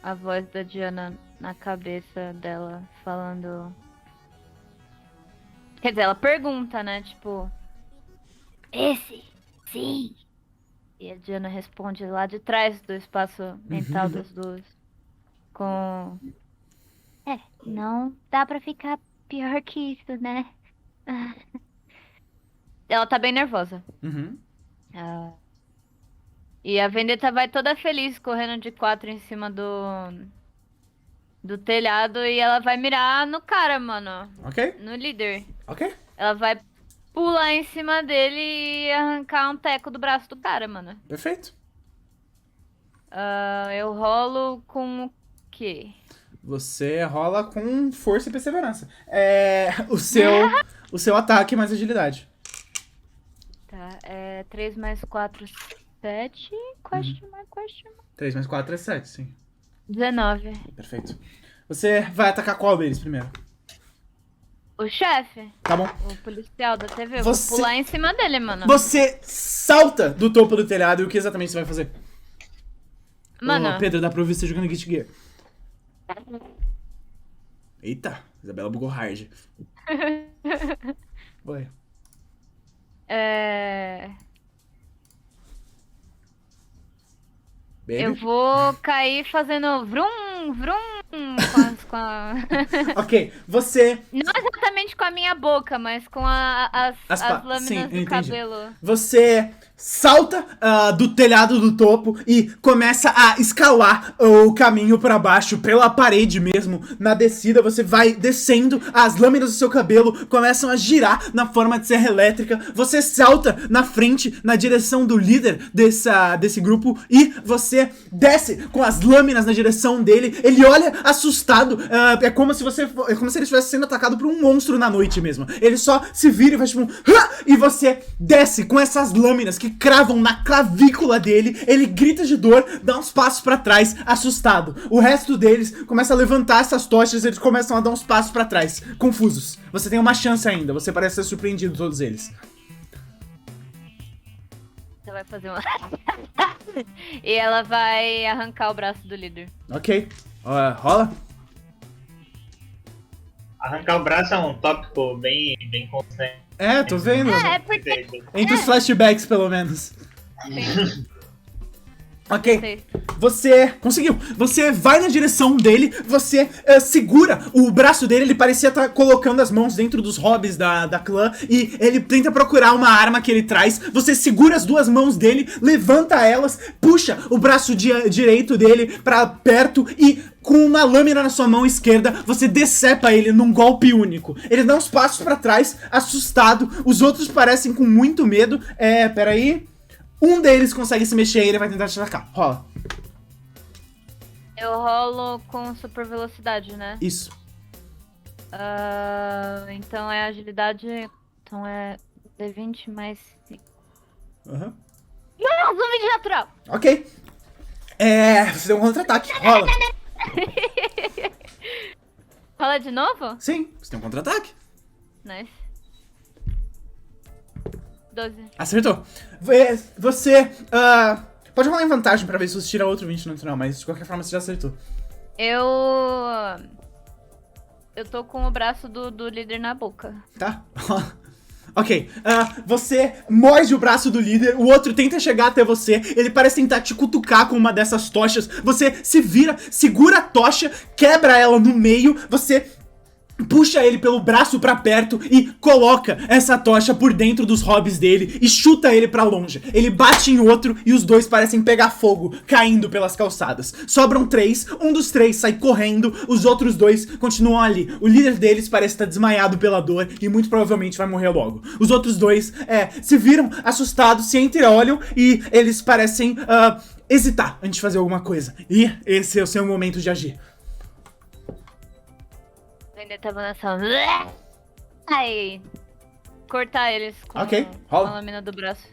a voz da Diana na cabeça dela falando. Quer dizer, ela pergunta, né? Tipo, esse? Sim. E a Diana responde lá de trás do espaço mental das duas. Com. Não dá pra ficar pior que isso, né? Ela tá bem nervosa. Uhum. E a Vendetta vai toda feliz correndo de 4 em cima do telhado e ela vai mirar no cara, mano. Ok, No líder. ok. Ela vai pular em cima dele e arrancar um teco do braço do cara, mano. Perfeito. Eu rolo com o quê? Você rola com força e perseverança. O seu ataque mais agilidade. Tá, 3 mais 4, 7. Question mark. 3 mais 4 é 7, sim. 19. Perfeito. Você vai atacar qual deles primeiro? O chefe, Tá bom. o policial da TV, eu Você- vou pular em cima dele, mano. Você salta do topo do telhado e o que exatamente você vai fazer? Mano, Ô, Pedro, dá pra ouvir você jogando Guilty Gear. Eita, Isabela bugou hard. Oi. Baby? eu vou cair fazendo vrum, vrum com a... Ok, você... Não exatamente com a minha boca, mas com as lâminas Sim, eu do entendi. cabelo. Você salta do telhado do topo e começa a escalar o caminho pra baixo, pela parede mesmo. Na descida, você vai descendo, as lâminas do seu cabelo começam a girar na forma de serra elétrica. Você salta na frente, na direção do líder desse grupo, e você desce com as lâminas na direção dele. Ele olha assustado, é como se ele estivesse sendo atacado por um monstro na noite mesmo. Ele só se vira e faz tipo um... E você desce com essas lâminas que cravam na clavícula dele. Ele grita de dor, dá uns passos pra trás, assustado. O resto deles começa a levantar essas tochas e eles começam a dar uns passos pra trás, confusos. Você tem uma chance ainda, você parece ser surpreendido, todos eles. Você vai fazer uma... E ela vai arrancar o braço do líder. Ok, rola? Arrancar o braço é um tópico bem constante. Tô vendo. Porque... Entre os flashbacks, pelo menos. Ok. Sei. Você conseguiu. Você vai na direção dele, você segura o braço dele, ele parecia estar colocando as mãos dentro dos hobbies da clã, e ele tenta procurar uma arma que ele traz. Você segura as duas mãos dele, levanta elas, puxa o braço direito dele pra perto e com uma lâmina na sua mão esquerda, você decepa ele num golpe único. Ele dá uns passos pra trás, assustado, os outros parecem com muito medo. Peraí. Um deles consegue se mexer e ele vai tentar te atacar. Rola. Eu rolo com super velocidade, né? Isso. Então é agilidade. Então é D20 mais 5. Aham. Não, 20 natural! Ok. Você deu um contra-ataque. Rola. Rola de novo? Sim, você tem um contra-ataque. Nice. 12. Acertou. Você pode rolar em vantagem pra ver se você tira outro 20 no final, mas de qualquer forma você já acertou. Eu tô com o braço do líder na boca. Tá? Ok, você morde o braço do líder, o outro tenta chegar até você, ele parece tentar te cutucar com uma dessas tochas, você se vira, segura a tocha, quebra ela no meio, você puxa ele pelo braço pra perto e coloca essa tocha por dentro dos hobbies dele e chuta ele pra longe. Ele bate em outro e os dois parecem pegar fogo, caindo pelas calçadas. Sobram 3, um dos 3 sai correndo, os outros 2 continuam ali. O líder deles parece estar desmaiado pela dor e muito provavelmente vai morrer logo. Os outros 2 se viram assustados, se entreolham e eles parecem hesitar antes de fazer alguma coisa. E esse é o seu momento de agir. Ainda tava nessa. Aí. Cortar eles com Ok, a rola. lâmina do braço.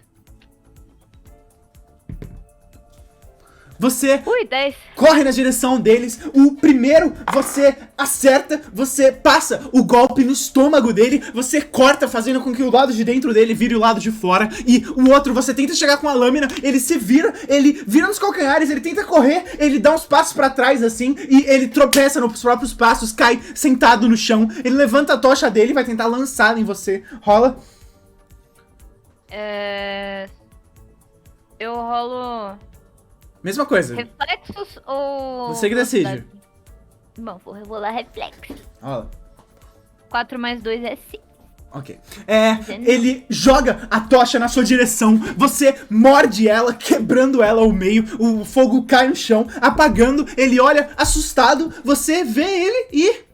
Você Ui, 10. corre na direção deles, o primeiro você acerta, você passa o golpe no estômago dele, você corta fazendo com que o lado de dentro dele vire o lado de fora, e o outro você tenta chegar com a lâmina, ele se vira, ele vira nos calcanhares, ele tenta correr, ele dá uns passos pra trás assim, e ele tropeça nos próprios passos, cai sentado no chão, ele levanta a tocha dele e vai tentar lançar em você. Rola. Eu rolo Mesma coisa. reflexos ou. Você que decide. velocidade? Bom, vou rolar reflexo. Rola. 4 mais 2 é 5. Ok. Ele joga a tocha na sua direção, você morde ela, quebrando ela ao meio, o fogo cai no chão, apagando, ele olha assustado, você vê ele e...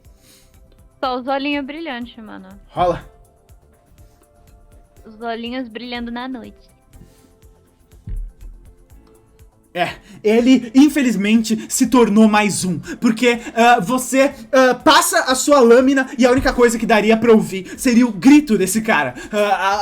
Só os olhinhos brilhantes, mano. Rola. Os olhinhos brilhando na noite. Ele infelizmente se tornou mais um, porque você passa a sua lâmina e a única coisa que daria pra ouvir seria o grito desse cara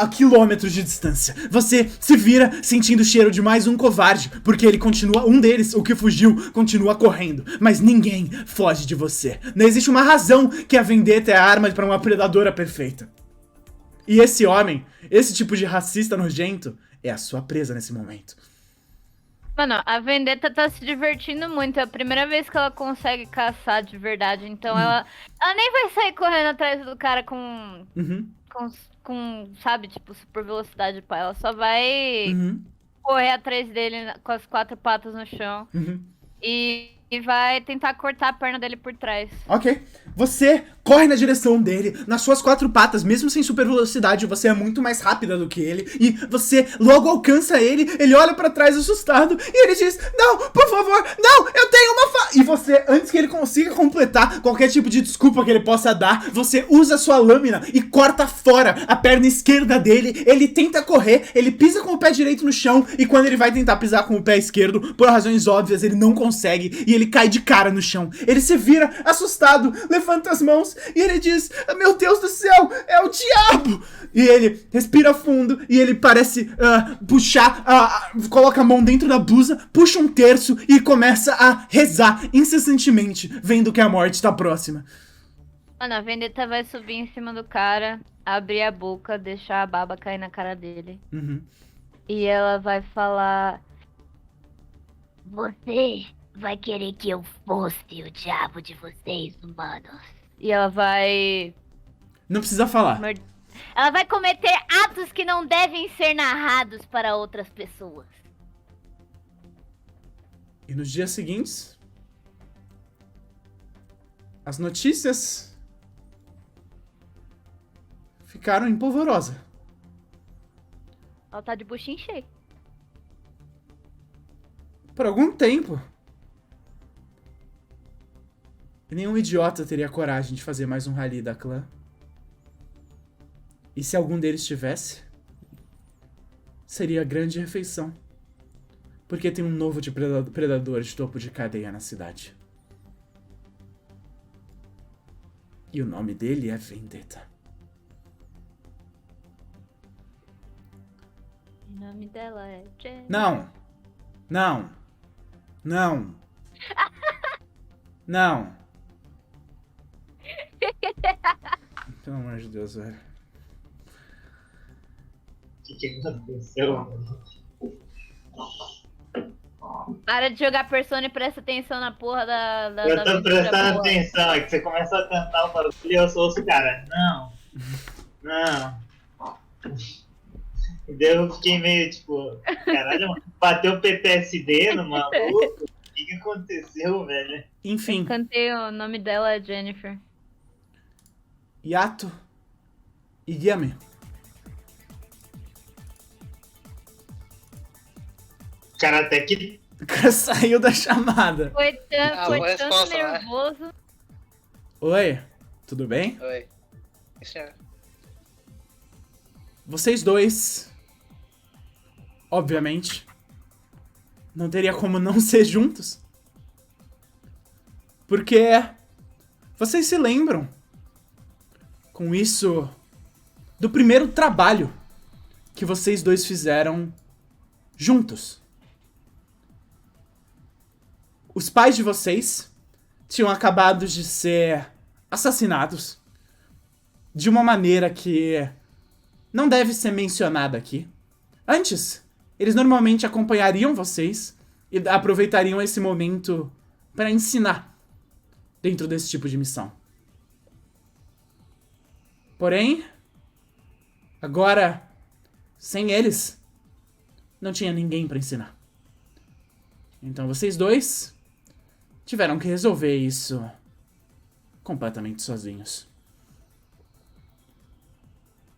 a quilômetros de distância. Você se vira sentindo o cheiro de mais um covarde, porque ele continua, um deles, o que fugiu, continua correndo, mas ninguém foge de você. Não existe uma razão que a vendetta é a arma pra uma predadora perfeita. E esse homem, esse tipo de racista nojento, é a sua presa nesse momento. Mano, a Vendetta tá se divertindo muito. É a primeira vez que ela consegue caçar de verdade. Então ela nem vai sair correndo atrás do cara com, sabe, tipo, super velocidade pra ela. Só vai correr atrás dele com as 4 patas no chão. E vai tentar cortar a perna dele por trás. Ok. Você corre na direção dele, nas suas 4 patas, mesmo sem super velocidade, você é muito mais rápida do que ele, e você logo alcança ele, ele olha pra trás assustado, e ele diz, não, por favor, não, eu tenho uma E você, antes que ele consiga completar qualquer tipo de desculpa que ele possa dar, você usa a sua lâmina e corta fora a perna esquerda dele, ele tenta correr, ele pisa com o pé direito no chão, e quando ele vai tentar pisar com o pé esquerdo, por razões óbvias, ele não consegue, e ele cai de cara no chão. Ele se vira, assustado, levanta as mãos, e ele diz, meu Deus do céu, é o diabo! E ele respira fundo, e ele parece puxar, coloca a mão dentro da blusa, puxa um terço, e começa a rezar incessantemente, vendo que a morte tá próxima. Mano, a Vendetta vai subir em cima do cara, abrir a boca, deixar a baba cair na cara dele. E ela vai falar... Você vai querer que eu fosse o diabo de vocês, humanos. E ela vai... Não precisa falar. Ela vai cometer atos que não devem ser narrados para outras pessoas. E nos dias seguintes, as notícias ficaram em polvorosa. Ela tá de buchinho cheio. Por algum tempo. E nenhum idiota teria coragem de fazer mais um rally da clã. E se algum deles tivesse, seria grande refeição. Porque tem um novo predador de topo de cadeia na cidade. E o nome dele é Vendetta. O nome dela é Jen. Não. Não. Não. Não. Pelo amor de Deus, velho. O que aconteceu? Para de jogar Persona e presta atenção na porra da Eu tô aventura, prestando porra. atenção, é que você começa a cantar o barulho e eu sou o cara. Não. Não. E daí eu fiquei meio tipo, caralho, mano, bateu o PTSD no maluco? O que aconteceu, velho? Enfim, Cantei, o nome dela é Jennifer. Yato e Yami. O cara até que. O cara saiu da chamada. Foi boa tanto resposta, né? nervoso. Oi, tudo bem? Oi. Sim, senhor. Vocês dois, obviamente, não teria como não ser juntos. Porque vocês se lembram, com isso, do primeiro trabalho que vocês dois fizeram juntos. Os pais de vocês tinham acabado de ser assassinados de uma maneira que não deve ser mencionada aqui. Antes, eles normalmente acompanhariam vocês e aproveitariam esse momento para ensinar dentro desse tipo de missão. Porém, agora, sem eles, não tinha ninguém para ensinar. Então vocês dois tiveram que resolver isso completamente sozinhos.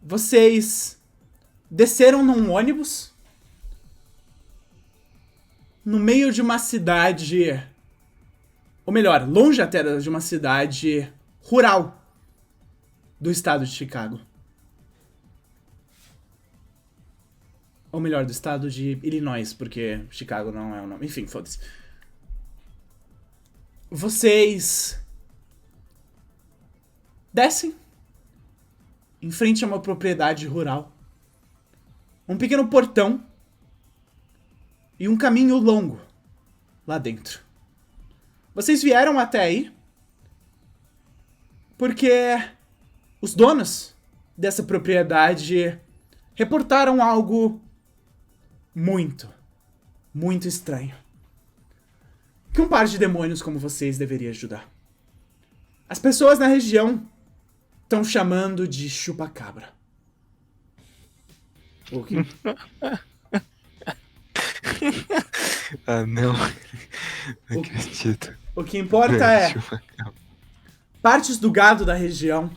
Vocês desceram num ônibus no meio de uma cidade, ou melhor, longe até de uma cidade rural do estado de Chicago. Ou melhor, do estado de Illinois, porque Chicago não é o nome. Enfim, foda-se. Vocês descem em frente a uma propriedade rural. Um pequeno portão e um caminho longo lá dentro. Vocês vieram até aí porque os donos dessa propriedade reportaram algo muito, muito estranho. Que um par de demônios como vocês deveria ajudar. As pessoas na região estão chamando de chupa-cabra. O que? Ah, não. Não O- acredito. O que importa é, partes do gado da região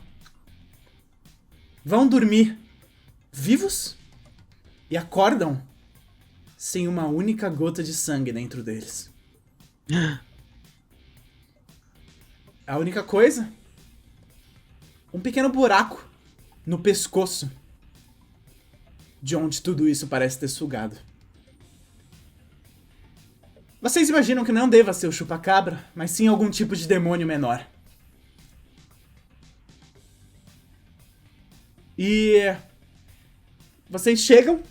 vão dormir vivos e acordam sem uma única gota de sangue dentro deles. A única coisa? Um pequeno buraco no pescoço de onde tudo isso parece ter sugado. Vocês imaginam que não deva ser o chupa-cabra, mas sim algum tipo de demônio menor. E vocês chegam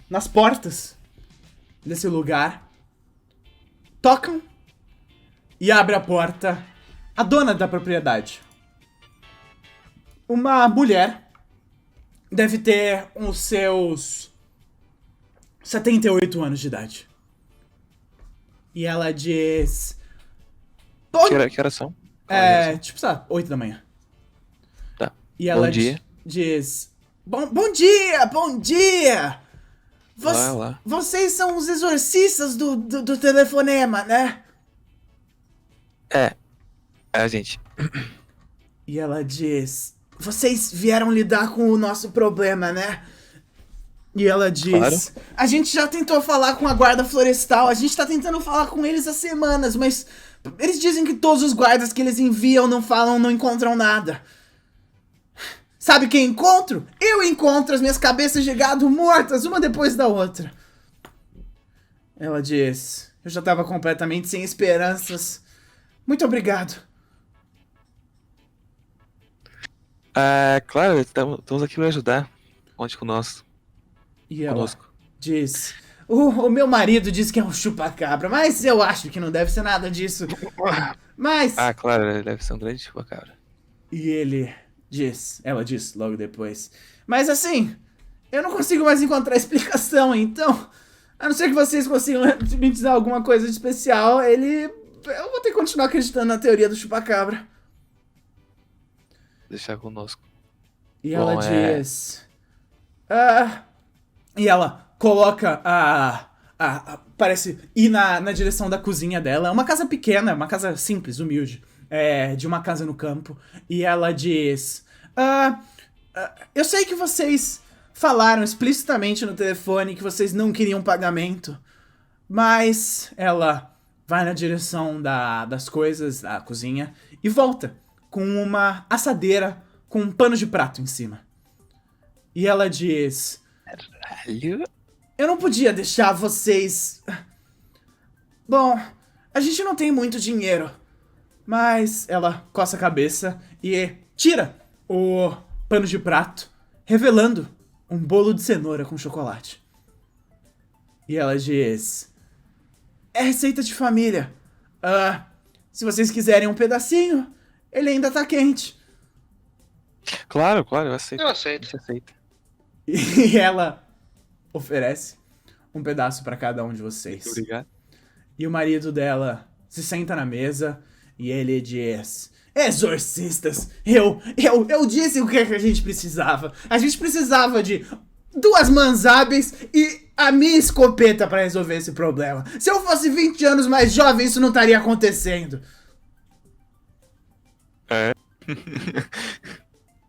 nas portas desse lugar, tocam e abre a porta a dona da propriedade. Uma mulher, deve ter os seus 78 anos de idade. E ela diz... Que horas são? Tipo, sei lá, 8 da manhã. Tá. E ela Bom dia. diz... Bom dia, bom dia! Lá. Vocês são os exorcistas do telefonema, né? É a gente. E ela diz: vocês vieram lidar com o nosso problema, né? E ela diz: Claro. a gente já tentou falar com a guarda florestal, a gente tá tentando falar com eles há semanas, mas eles dizem que todos os guardas que eles enviam não falam, não encontram nada. Sabe quem encontro? Eu encontro as minhas cabeças de gado mortas, uma depois da outra. Ela diz: eu já tava completamente sem esperanças. Muito obrigado. Claro, estamos aqui pra ajudar. Conte conosco. E ela Conosco. diz: o meu marido diz que é um chupa-cabra, mas eu acho que não deve ser nada disso. Mas... Claro, deve ser um grande chupacabra. E ela diz logo depois: mas assim, eu não consigo mais encontrar explicação, então, a não ser que vocês consigam me dizer alguma coisa de especial, eu vou ter que continuar acreditando na teoria do chupa-cabra. Deixar conosco. E Bom, ela diz... e ela coloca parece ir na direção da cozinha dela. É uma casa pequena, uma casa simples, humilde. De uma casa no campo. E ela diz... eu sei que vocês falaram explicitamente no telefone que vocês não queriam pagamento. Mas ela vai na direção das coisas, da cozinha, e volta com uma assadeira com um pano de prato em cima. E ela diz: Caralho. eu não podia deixar vocês... Bom, a gente não tem muito dinheiro. Mas ela coça a cabeça e tira o pano de prato, revelando um bolo de cenoura com chocolate. E ela diz: é receita de família. Se vocês quiserem um pedacinho, ele ainda tá quente. Claro, eu aceito. Eu aceito. A gente aceita. E ela oferece um pedaço pra cada um de vocês. Muito obrigado. E o marido dela se senta na mesa e ele diz: exorcistas, eu disse o que a gente precisava. A gente precisava de 2 mãos hábeis e a minha escopeta pra resolver esse problema. Se eu fosse 20 anos mais jovem, isso não estaria acontecendo.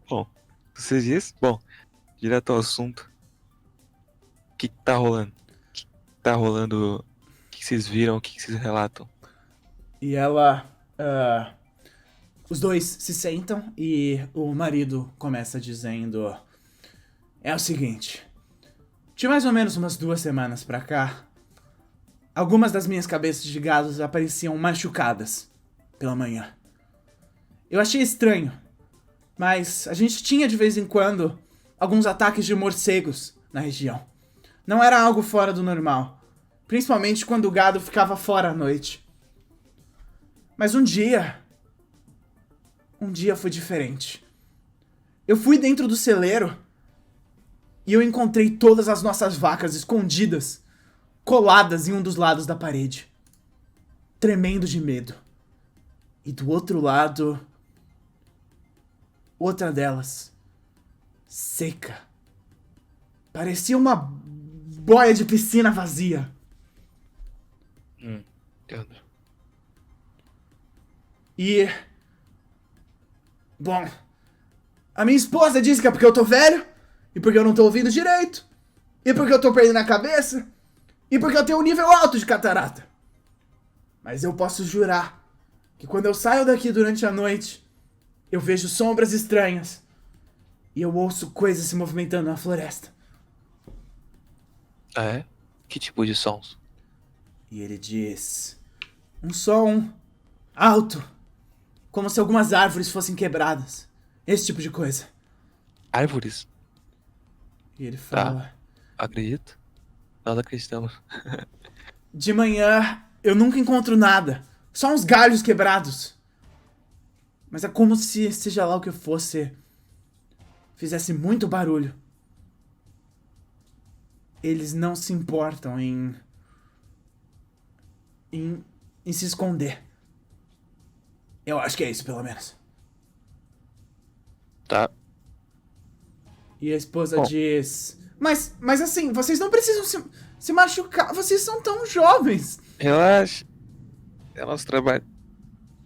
Bom, você disse? Bom, direto ao assunto. O que tá rolando? O que vocês viram? O que vocês relatam? E ela... os dois se sentam e o marido começa dizendo: é o seguinte, de mais ou menos umas 2 semanas pra cá, algumas das minhas cabeças de gado apareciam machucadas pela manhã. Eu achei estranho, mas a gente tinha de vez em quando alguns ataques de morcegos na região. Não era algo fora do normal, principalmente quando o gado ficava fora à noite. Mas um dia foi diferente. Eu fui dentro do celeiro e eu encontrei todas as nossas vacas escondidas, coladas em um dos lados da parede, tremendo de medo. E do outro lado, outra delas, seca. Parecia uma boia de piscina vazia. Entendo. E... bom, a minha esposa disse que é porque eu tô velho, e porque eu não tô ouvindo direito, e porque eu tô perdendo a cabeça, e porque eu tenho um nível alto de catarata. Mas eu posso jurar que quando eu saio daqui durante a noite, eu vejo sombras estranhas, e eu ouço coisas se movimentando na floresta. Que tipo de sons? E ele diz: um som alto, como se algumas árvores fossem quebradas. Esse tipo de coisa. Árvores? E ele fala: Acredito. Nós acreditamos. de manhã eu nunca encontro nada, só uns galhos quebrados. Mas é como se, seja lá o que fosse, fizesse muito barulho. Eles não se importam em se esconder. Eu acho que é isso, pelo menos. Tá. E a esposa Bom. diz: Mas assim, vocês não precisam se machucar. Vocês são tão jovens. Relaxa. É nosso trabalho.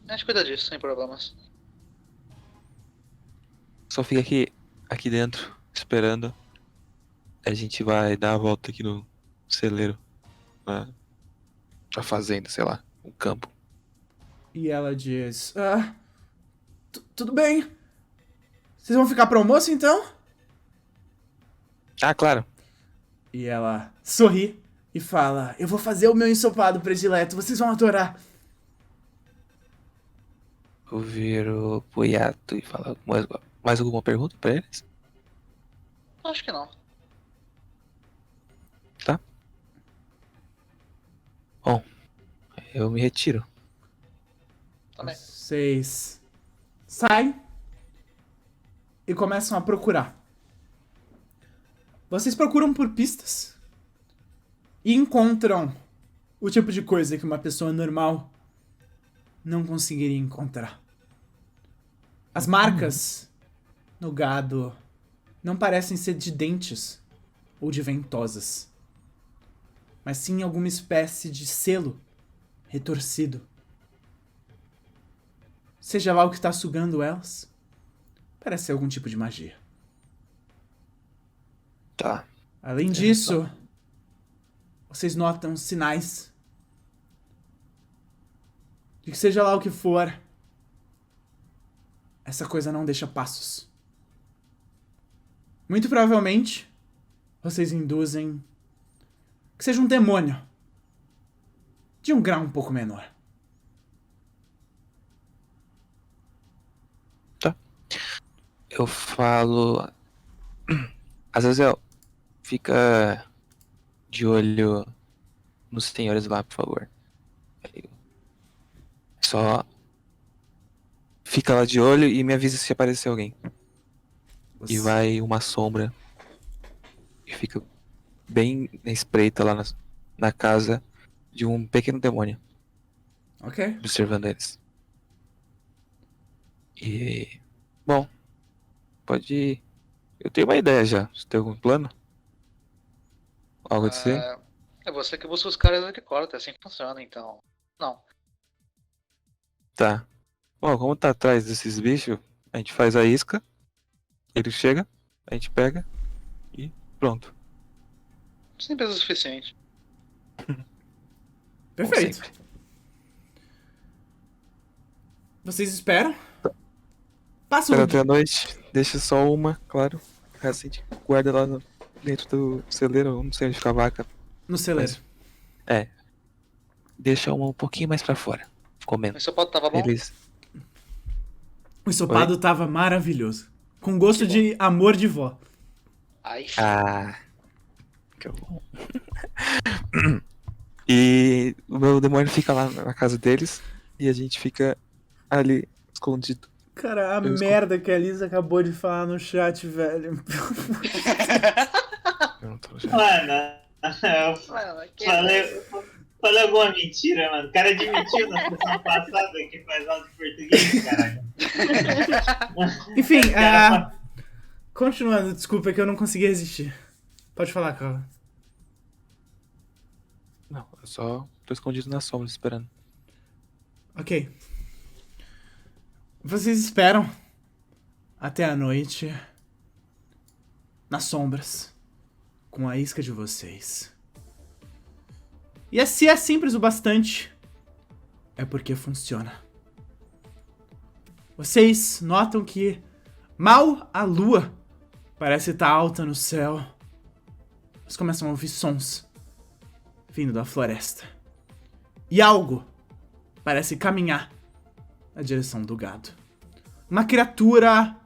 A gente cuida disso, sem problemas. Só fica aqui dentro, esperando. A gente vai dar a volta aqui no celeiro. Na fazenda, sei lá. No campo. E ela diz: tudo bem. Vocês vão ficar pro almoço então? Ah, claro. E ela sorri e fala: eu vou fazer o meu ensopado predileto, vocês vão adorar. Eu viro pro Yato e falo mais alguma pergunta pra eles? Acho que não. Tá. Bom, eu me retiro. Também. Vocês saem e começam a procurar. Vocês procuram por pistas e encontram o tipo de coisa que uma pessoa normal não conseguiria encontrar. As marcas no gado não parecem ser de dentes ou de ventosas, mas sim alguma espécie de selo retorcido. Seja lá o que está sugando elas, parece ser algum tipo de magia. Tá. Além disso, vocês notam sinais de que seja lá o que for, essa coisa não deixa passos. Muito provavelmente, vocês induzem que seja um demônio de um grau um pouco menor. Eu falo. Azazel, fica de olho nos senhores lá, por favor. Só fica lá de olho e me avisa se aparecer alguém. E vai uma sombra e fica bem na espreita lá na casa de um pequeno demônio, Ok. observando eles. E bom, pode ir. Eu tenho uma ideia já. Você tem algum plano? Algo a dizer? É você que busca os caras que corta, é assim que funciona, então. Não. Tá. Bom, como tá atrás desses bichos, a gente faz a isca, ele chega, a gente pega e pronto. Simples o suficiente. Perfeito. Como sempre. Vocês esperam? Passa Espera o até a noite, deixa só uma, claro. O resto a gente guarda lá dentro do celeiro, eu não sei onde fica a vaca. no celeiro. Deixa uma um pouquinho mais pra fora, comendo. Esse pode tava bom? Eles... O ensopado tava maravilhoso. Com gosto Que bom. de amor de vó. Aí. Ah, que bom. E o meu demônio fica lá na casa deles e a gente fica ali escondido. Cara, a Eu merda que a Lisa acabou de falar no chat, velho. Eu não tô já. Mano, eu Mano, que falei alguma mentira, mano. O cara admitiu na sessão passada que faz aula de português, caralho. Enfim, Cara, continuando, desculpa que eu não consegui resistir. Pode falar, Carla. Não, eu só tô escondido na sombra esperando. Ok. Vocês esperam até a noite nas sombras com a isca de vocês. E se é simples o bastante, é porque funciona. Vocês notam que mal a lua parece estar alta no céu, vocês começam a ouvir sons vindo da floresta. E algo parece caminhar na direção do gado. Uma criatura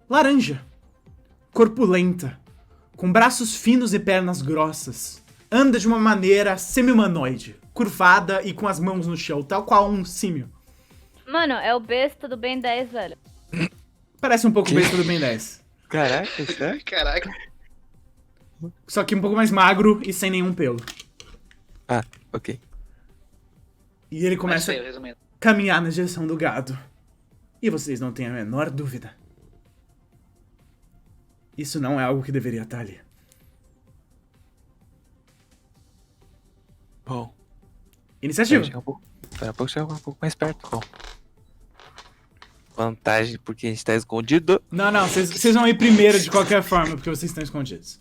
laranja, corpulenta, com braços finos e pernas grossas. Anda de uma maneira semi-humanoide, curvada e com as mãos no chão, tal qual um símio. Mano, é o besta do Ben 10, velho. Parece um pouco besta do Ben 10. Caraca, sério? Caraca. Só que um pouco mais magro e sem nenhum pelo. Ah, ok. E ele Mas começa feio, resumindo. a caminhar na direção do gado. E vocês não têm a menor dúvida. Isso não é algo que deveria estar ali. Bom, Iniciativa. Espera um pouco, chegar um pouco mais perto. Bom. Vantagem porque a gente tá escondido. Não, vocês vão ir primeiro de qualquer forma, porque vocês estão escondidos.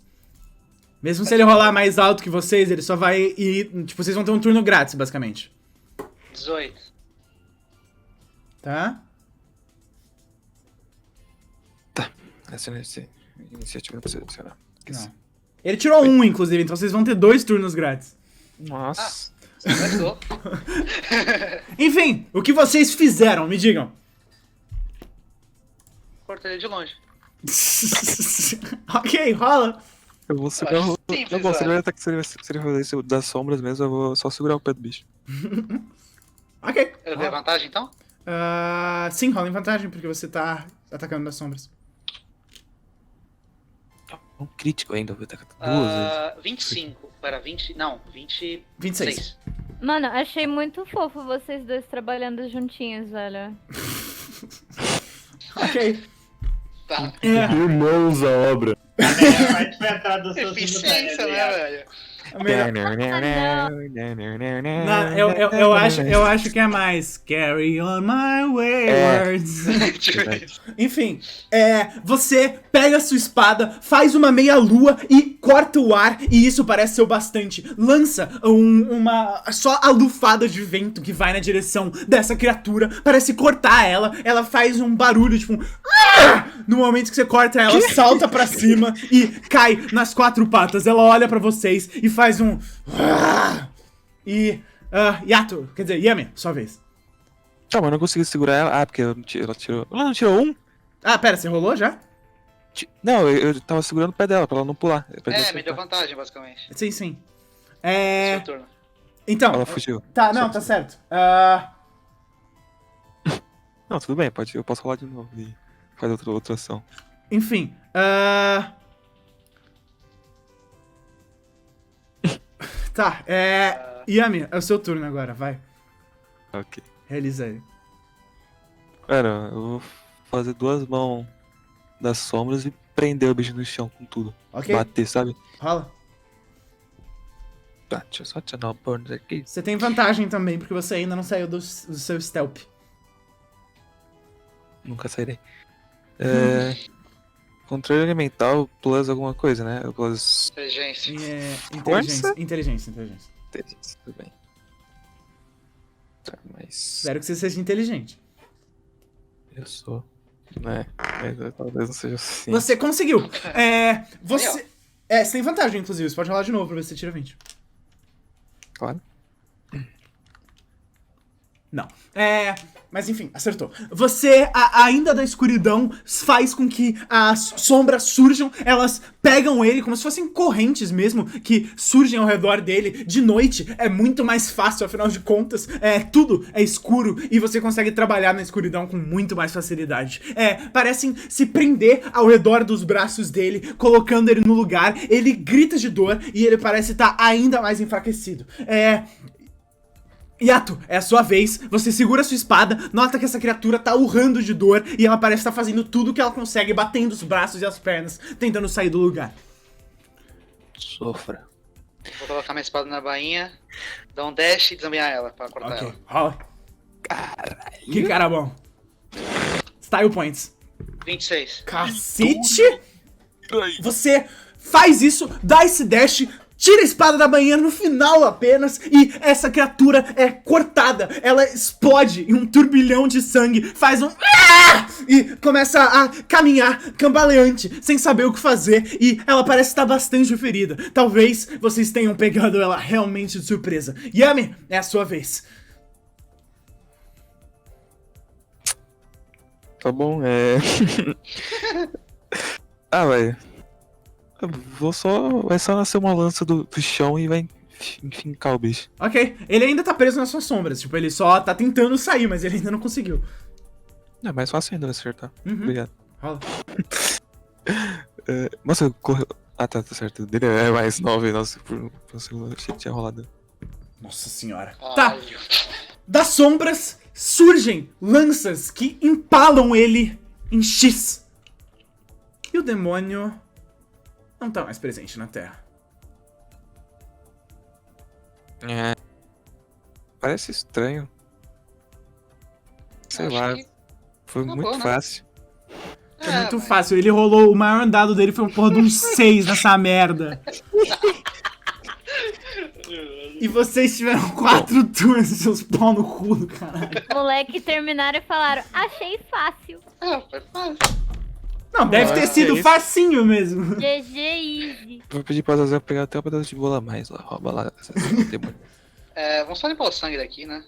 Mesmo se ele rolar mais alto que vocês, ele só vai ir... Tipo, vocês vão ter um turno grátis, basicamente. 18. Tá? Essa iniciativa não precisa adicionar. Não. Ele tirou 1, inclusive, então vocês vão ter 2 turnos grátis. Nossa. Let's go. Enfim, o que vocês fizeram? Me digam. Cortei ele de longe. Ok, rola. Eu vou segurar o. Simples, Não, bom, se ele velho. vai se ele fazer isso das sombras mesmo, eu vou só segurar o pé do bicho. Ok. Eu dei vantagem então? Sim, rola em vantagem, porque você tá atacando das sombras. Um crítico ainda, vou tacar duas vezes. 25 para 20. Não, 26. 26. Mano, achei muito fofo vocês dois trabalhando juntinhos, velho. Ok. Tá. Irmãos à obra. A melhor parte foi a tradução Eficiência, né, velho? A melhor- eu acho que é mais Carry on my wayward. Tipo isso. Enfim, você pega a sua espada, faz uma meia-lua e corta o ar, e isso parece ser o bastante. Lança uma só a lufada de vento que vai na direção dessa criatura, parece cortar ela, ela faz um barulho, tipo um... No momento que você corta ela, salta pra cima e cai nas 4 patas. Ela olha pra vocês e faz um... Yato, quer dizer, Yami, sua vez. Tá, mas eu não consegui segurar ela. Ah, porque ela tirou. Ela não tirou um? Pera, você rolou já? Não, eu tava segurando o pé dela pra ela não pular. Pra ela Me deu acertar. vantagem, basicamente. Sim. Seu turno. Então, Ela fugiu. tá, não, tá certo. Não, tudo bem, eu posso rolar de novo e fazer outra ação. Enfim, Tá, Yami, é o seu turno agora, vai. Ok. Realiza aí. Pera, eu vou fazer 2 mãos das sombras e prender o bicho no chão com tudo. Ok? Bater, sabe? Rola. Tá, deixa eu só adicionar o bônus aqui. Você tem vantagem também, porque você ainda não saiu do seu stealth. Nunca sairei. Controle elemental plus alguma coisa, né? Plus Inteligência. Inteligência. inteligência, tudo bem. Tá, mas Espero que você seja inteligente. eu sou, né? Mas talvez não seja assim. Você conseguiu. Você tem vantagem, inclusive. Você pode rolar de novo pra ver se você tira 20. Claro. Não. Mas enfim, acertou. Você, ainda da escuridão, faz com que as sombras surjam, elas pegam ele como se fossem correntes mesmo, que surgem ao redor dele. De noite é muito mais fácil, afinal de contas, tudo é escuro e você consegue trabalhar na escuridão com muito mais facilidade. Parecem se prender ao redor dos braços dele, colocando ele no lugar. Ele grita de dor e ele parece estar ainda mais enfraquecido. Yato, é a sua vez, você segura a sua espada, nota que essa criatura tá urrando de dor e ela parece estar fazendo tudo que ela consegue, batendo os braços e as pernas, tentando sair do lugar. Sofra. Vou colocar minha espada na bainha, dar um dash e desambiar ela pra cortar Ok, ela. rola. Que cara bom. Style points. 26. Cacete! Você faz isso, dá esse dash, tira a espada da banheira no final apenas e essa criatura é cortada. Ela explode em um turbilhão de sangue, faz um... e começa a caminhar cambaleante, sem saber o que fazer, e ela parece estar bastante ferida. Talvez vocês tenham pegado ela realmente de surpresa. Yami, é a sua vez. Tá bom, vai. Vai só nascer uma lança do chão e vai enfincar o bicho. Ok, ele ainda tá preso nas suas sombras, tipo, ele só tá tentando sair, mas ele ainda não conseguiu. É mais fácil ainda acertar. Uhum. Obrigado. Rola. Nossa, correu. Ah, tá certo. Dele é mais 9. Nossa, por um segundo eu achei que tinha rolado. Nossa senhora. Tá, Ai, das sombras surgem lanças que empalam ele em X. E o demônio não tá mais presente na Terra. É. Parece estranho. Sei Acho lá, que foi tá muito bom, né? fácil. É muito mas- fácil. Ele rolou, o maior dado dele foi um porra de um 6 nessa merda. E vocês tiveram 4 turnos, seus pau no cu do caralho. Moleque terminaram e falaram, achei fácil. Foi fácil. Não, deve ter Nossa, sido isso. facinho mesmo. GG easy. Vou pedir pra Zazel pegar até um pedaço de bola a mais lá. Rouba lá. Demônio. Vamos só limpar o sangue daqui, né?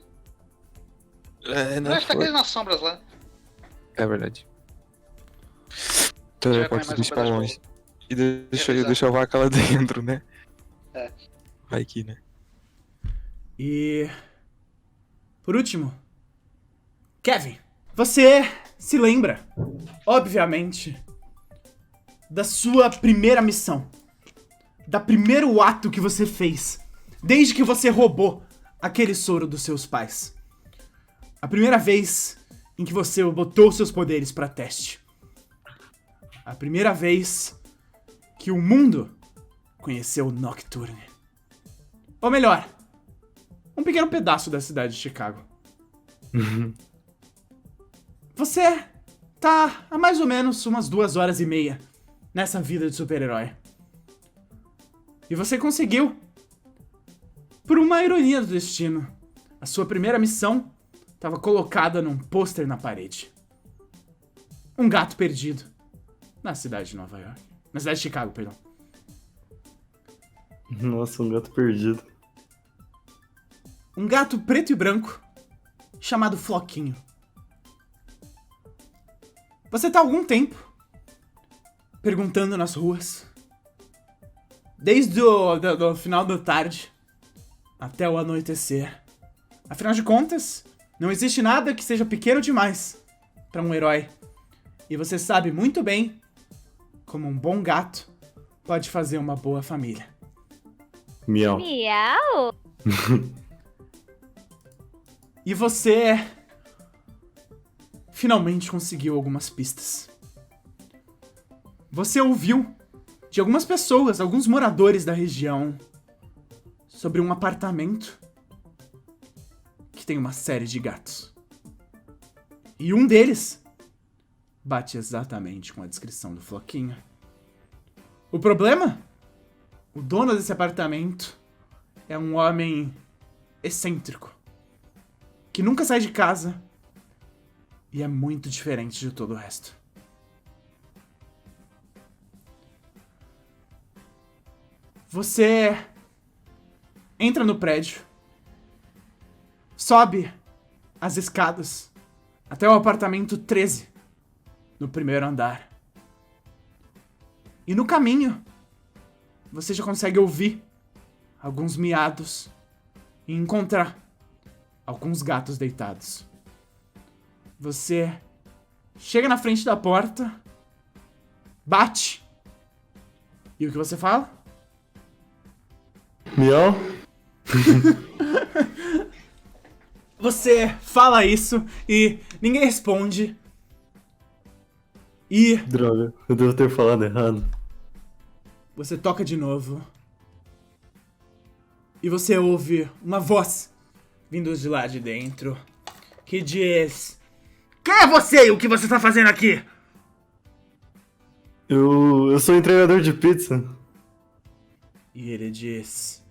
Não Acho que tá foi. aquele nas sombras lá. É verdade. Teleporta comer os bichos mais pra um longe. E avisar. deixa a vaca lá dentro, né? É. Vai que, né? E... por último, Kevin, você se lembra, obviamente, da sua primeira missão. Da primeiro ato que você fez, desde que você roubou aquele soro dos seus pais. A primeira vez em que você botou seus poderes pra teste. A primeira vez que o mundo conheceu Nocturne. Ou melhor, um pequeno pedaço da cidade de Chicago. Você tá há mais ou menos umas 2h30 nessa vida de super-herói. E você conseguiu, por uma ironia do destino, a sua primeira missão estava colocada num pôster na parede. Um gato perdido na cidade de Nova York. Na cidade de Chicago, perdão. Nossa, um gato perdido. Um gato preto e branco chamado Floquinho. Você tá há algum tempo perguntando nas ruas, desde o final da tarde até o anoitecer. Afinal de contas, não existe nada que seja pequeno demais pra um herói. E você sabe muito bem como um bom gato pode fazer uma boa família. Miau. Miau. E você finalmente conseguiu algumas pistas. Você ouviu de algumas pessoas, alguns moradores da região, sobre um apartamento que tem uma série de gatos. E um deles bate exatamente com a descrição do Floquinho. O problema? O dono desse apartamento é um homem excêntrico, que nunca sai de casa e é muito diferente de todo o resto. Você entra no prédio, sobe as escadas até o apartamento 13, no primeiro andar. E no caminho, você já consegue ouvir alguns miados e encontrar alguns gatos deitados. Você chega na frente da porta, bate. E o que você fala? Miau? Você fala isso e ninguém responde. E Droga, eu devo ter falado errado. você toca de novo. E você ouve uma voz vindo de lá de dentro que diz: quem é você e o que você está fazendo aqui? Eu sou entregador de pizza. E ele diz...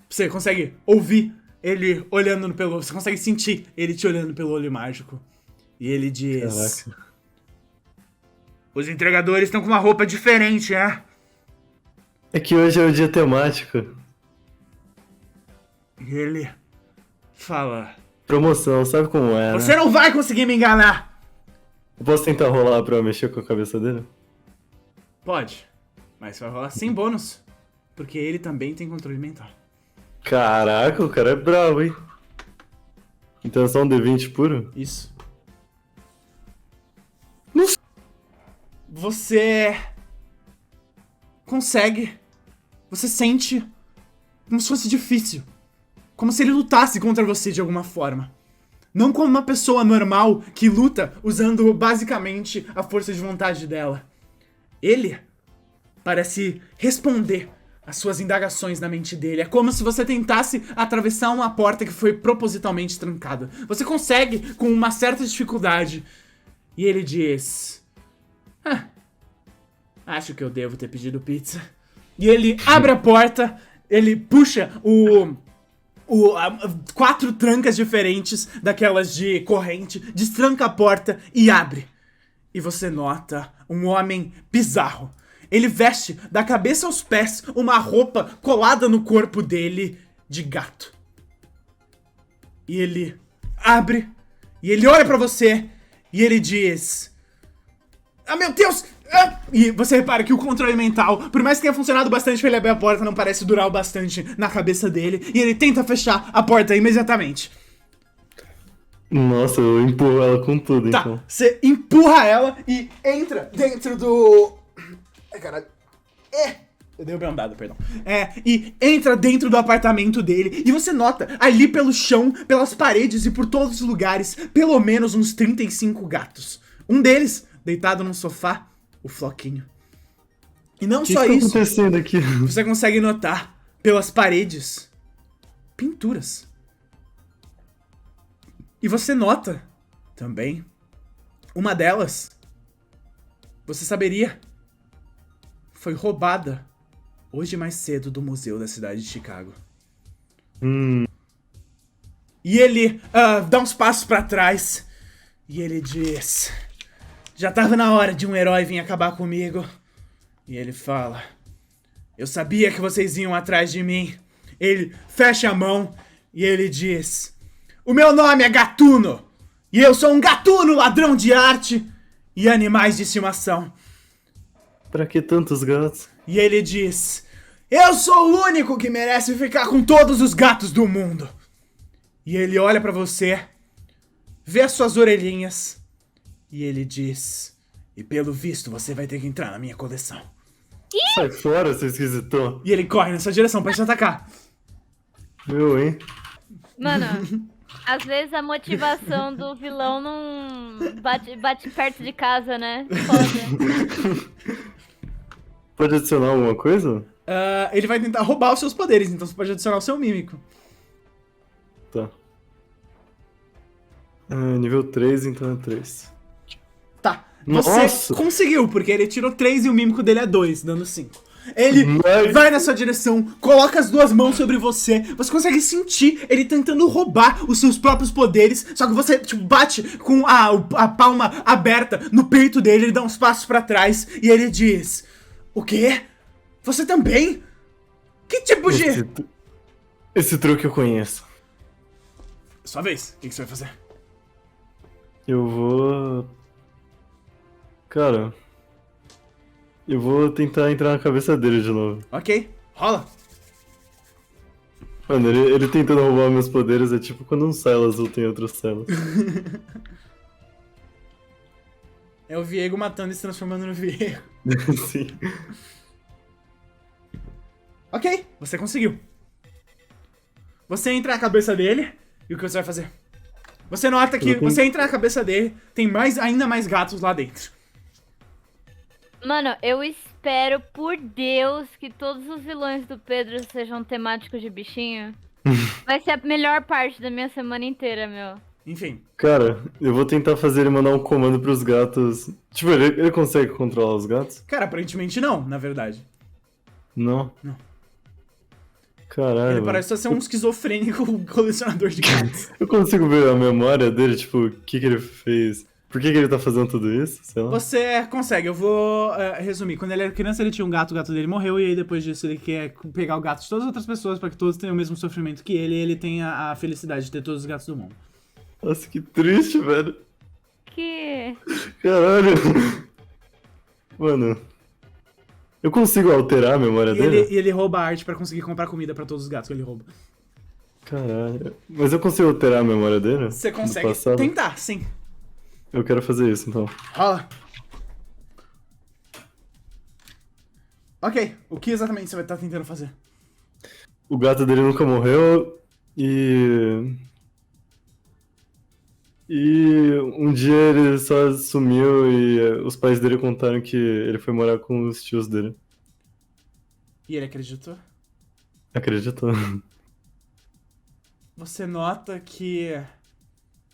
Você consegue ouvir ele olhando pelo... Você consegue sentir ele te olhando pelo olho mágico. E ele diz... Caraca. Os entregadores estão com uma roupa diferente, né? É que hoje é o dia temático. E ele fala... Promoção, sabe como é, né? Você não vai conseguir me enganar! Eu posso tentar rolar pra mexer com a cabeça dele? Pode. Mas vai rolar sem bônus. Porque ele também tem controle mental. Caraca, o cara é bravo, hein? Então é só um D20 puro? Isso. Nossa. Você consegue. Você sente como se fosse difícil. Como se ele lutasse contra você de alguma forma. Não como uma pessoa normal que luta usando basicamente a força de vontade dela. Ele parece responder as suas indagações na mente dele. É como se você tentasse atravessar uma porta que foi propositalmente trancada. Você consegue com uma certa dificuldade. E ele diz: acho que eu devo ter pedido pizza. E ele abre a porta, ele puxa 4 trancas diferentes, daquelas de corrente, destranca a porta e abre. E você nota um homem bizarro. Ele veste da cabeça aos pés uma roupa colada no corpo dele de gato. E ele abre, e ele olha pra você, e ele diz: ah, meu Deus! E você repara que o controle mental, por mais que tenha funcionado bastante pra ele abrir a porta, não parece durar o bastante na cabeça dele. E ele tenta fechar a porta imediatamente. Nossa, eu empurro ela com tudo, Tá, então. você empurra ela e entra dentro do... Ai, caralho. Eu dei um dado, perdão. E entra dentro do apartamento dele e você nota ali pelo chão, pelas paredes e por todos os lugares, pelo menos uns 35 gatos. Um deles deitado num sofá, o Floquinho. E não só O que tá isso, acontecendo aqui? você consegue notar pelas paredes pinturas. E você nota também uma delas, você saberia, foi roubada hoje mais cedo do museu da cidade de Chicago. E ele dá uns passos pra trás e ele diz: já tava na hora de um herói vir acabar comigo. E ele fala: eu sabia que vocês iam atrás de mim. Ele fecha a mão e ele diz: o meu nome é Gatuno. E eu sou um gatuno ladrão de arte e animais de estimação. Pra que tantos gatos? E ele diz: eu sou o único que merece ficar com todos os gatos do mundo. E ele olha pra você, vê as suas orelhinhas, e ele diz: e pelo visto você vai ter que entrar na minha coleção. Sai fora, seu esquisitão. E ele corre na sua direção pra te atacar. Meu, hein? Mano, às vezes a motivação do vilão não bate perto de casa, né? Foda. Pode adicionar alguma coisa? Ele vai tentar roubar os seus poderes, então você pode adicionar o seu mímico. Tá. Nível 3, então é 3. Tá, você Nossa! conseguiu, porque ele tirou 3 e o mímico dele é 2, dando 5. Ele Nice. vai na sua direção, coloca as 2 mãos sobre você, você consegue sentir ele tentando roubar os seus próprios poderes, só que você tipo, bate com a palma aberta no peito dele, ele dá uns passos pra trás e ele diz: o quê? Você também? Que tipo de... Esse truque eu conheço. Sua vez, o que você vai fazer? Eu vou... Cara... Eu vou tentar entrar na cabeça dele de novo. Ok, rola. Mano, ele tentando roubar meus poderes é tipo quando um Silas luta em outros Silas. É o Viego matando e se transformando no Viego. Sim. Ok, você conseguiu. Você entra na cabeça dele, e o que você vai fazer? Você nota que você entra na cabeça dele, tem ainda mais gatos lá dentro. Mano, eu espero por Deus que todos os vilões do Pedro sejam temáticos de bichinho. Vai ser a melhor parte da minha semana inteira, meu. Enfim. Cara, eu vou tentar fazer ele mandar um comando pros gatos. Tipo, ele consegue controlar os gatos? Cara, aparentemente não, na verdade. Não? Não. Caralho. Ele mano. parece só ser um esquizofrênico colecionador de gatos. Eu consigo ver a memória dele, tipo, o que ele fez. Por que ele tá fazendo tudo isso? Sei lá. Você consegue, eu vou resumir. Quando ele era criança, ele tinha um gato, o gato dele morreu, e aí depois disso ele quer pegar o gato de todas as outras pessoas pra que todos tenham o mesmo sofrimento que ele, e ele tenha a felicidade de ter todos os gatos do mundo. Nossa, que triste, velho. Que... Caralho. Mano. Eu consigo alterar a memória dele? E ele rouba a arte pra conseguir comprar comida pra todos os gatos que ele rouba. Caralho. Mas eu consigo alterar a memória dele? Você Do consegue passado? tentar, sim. Eu quero fazer isso, então. Rola. Ok, o que exatamente você vai estar tentando fazer? O gato dele nunca morreu e um dia ele só sumiu e os pais dele contaram que ele foi morar com os tios dele. E ele acreditou? Acreditou. Você nota que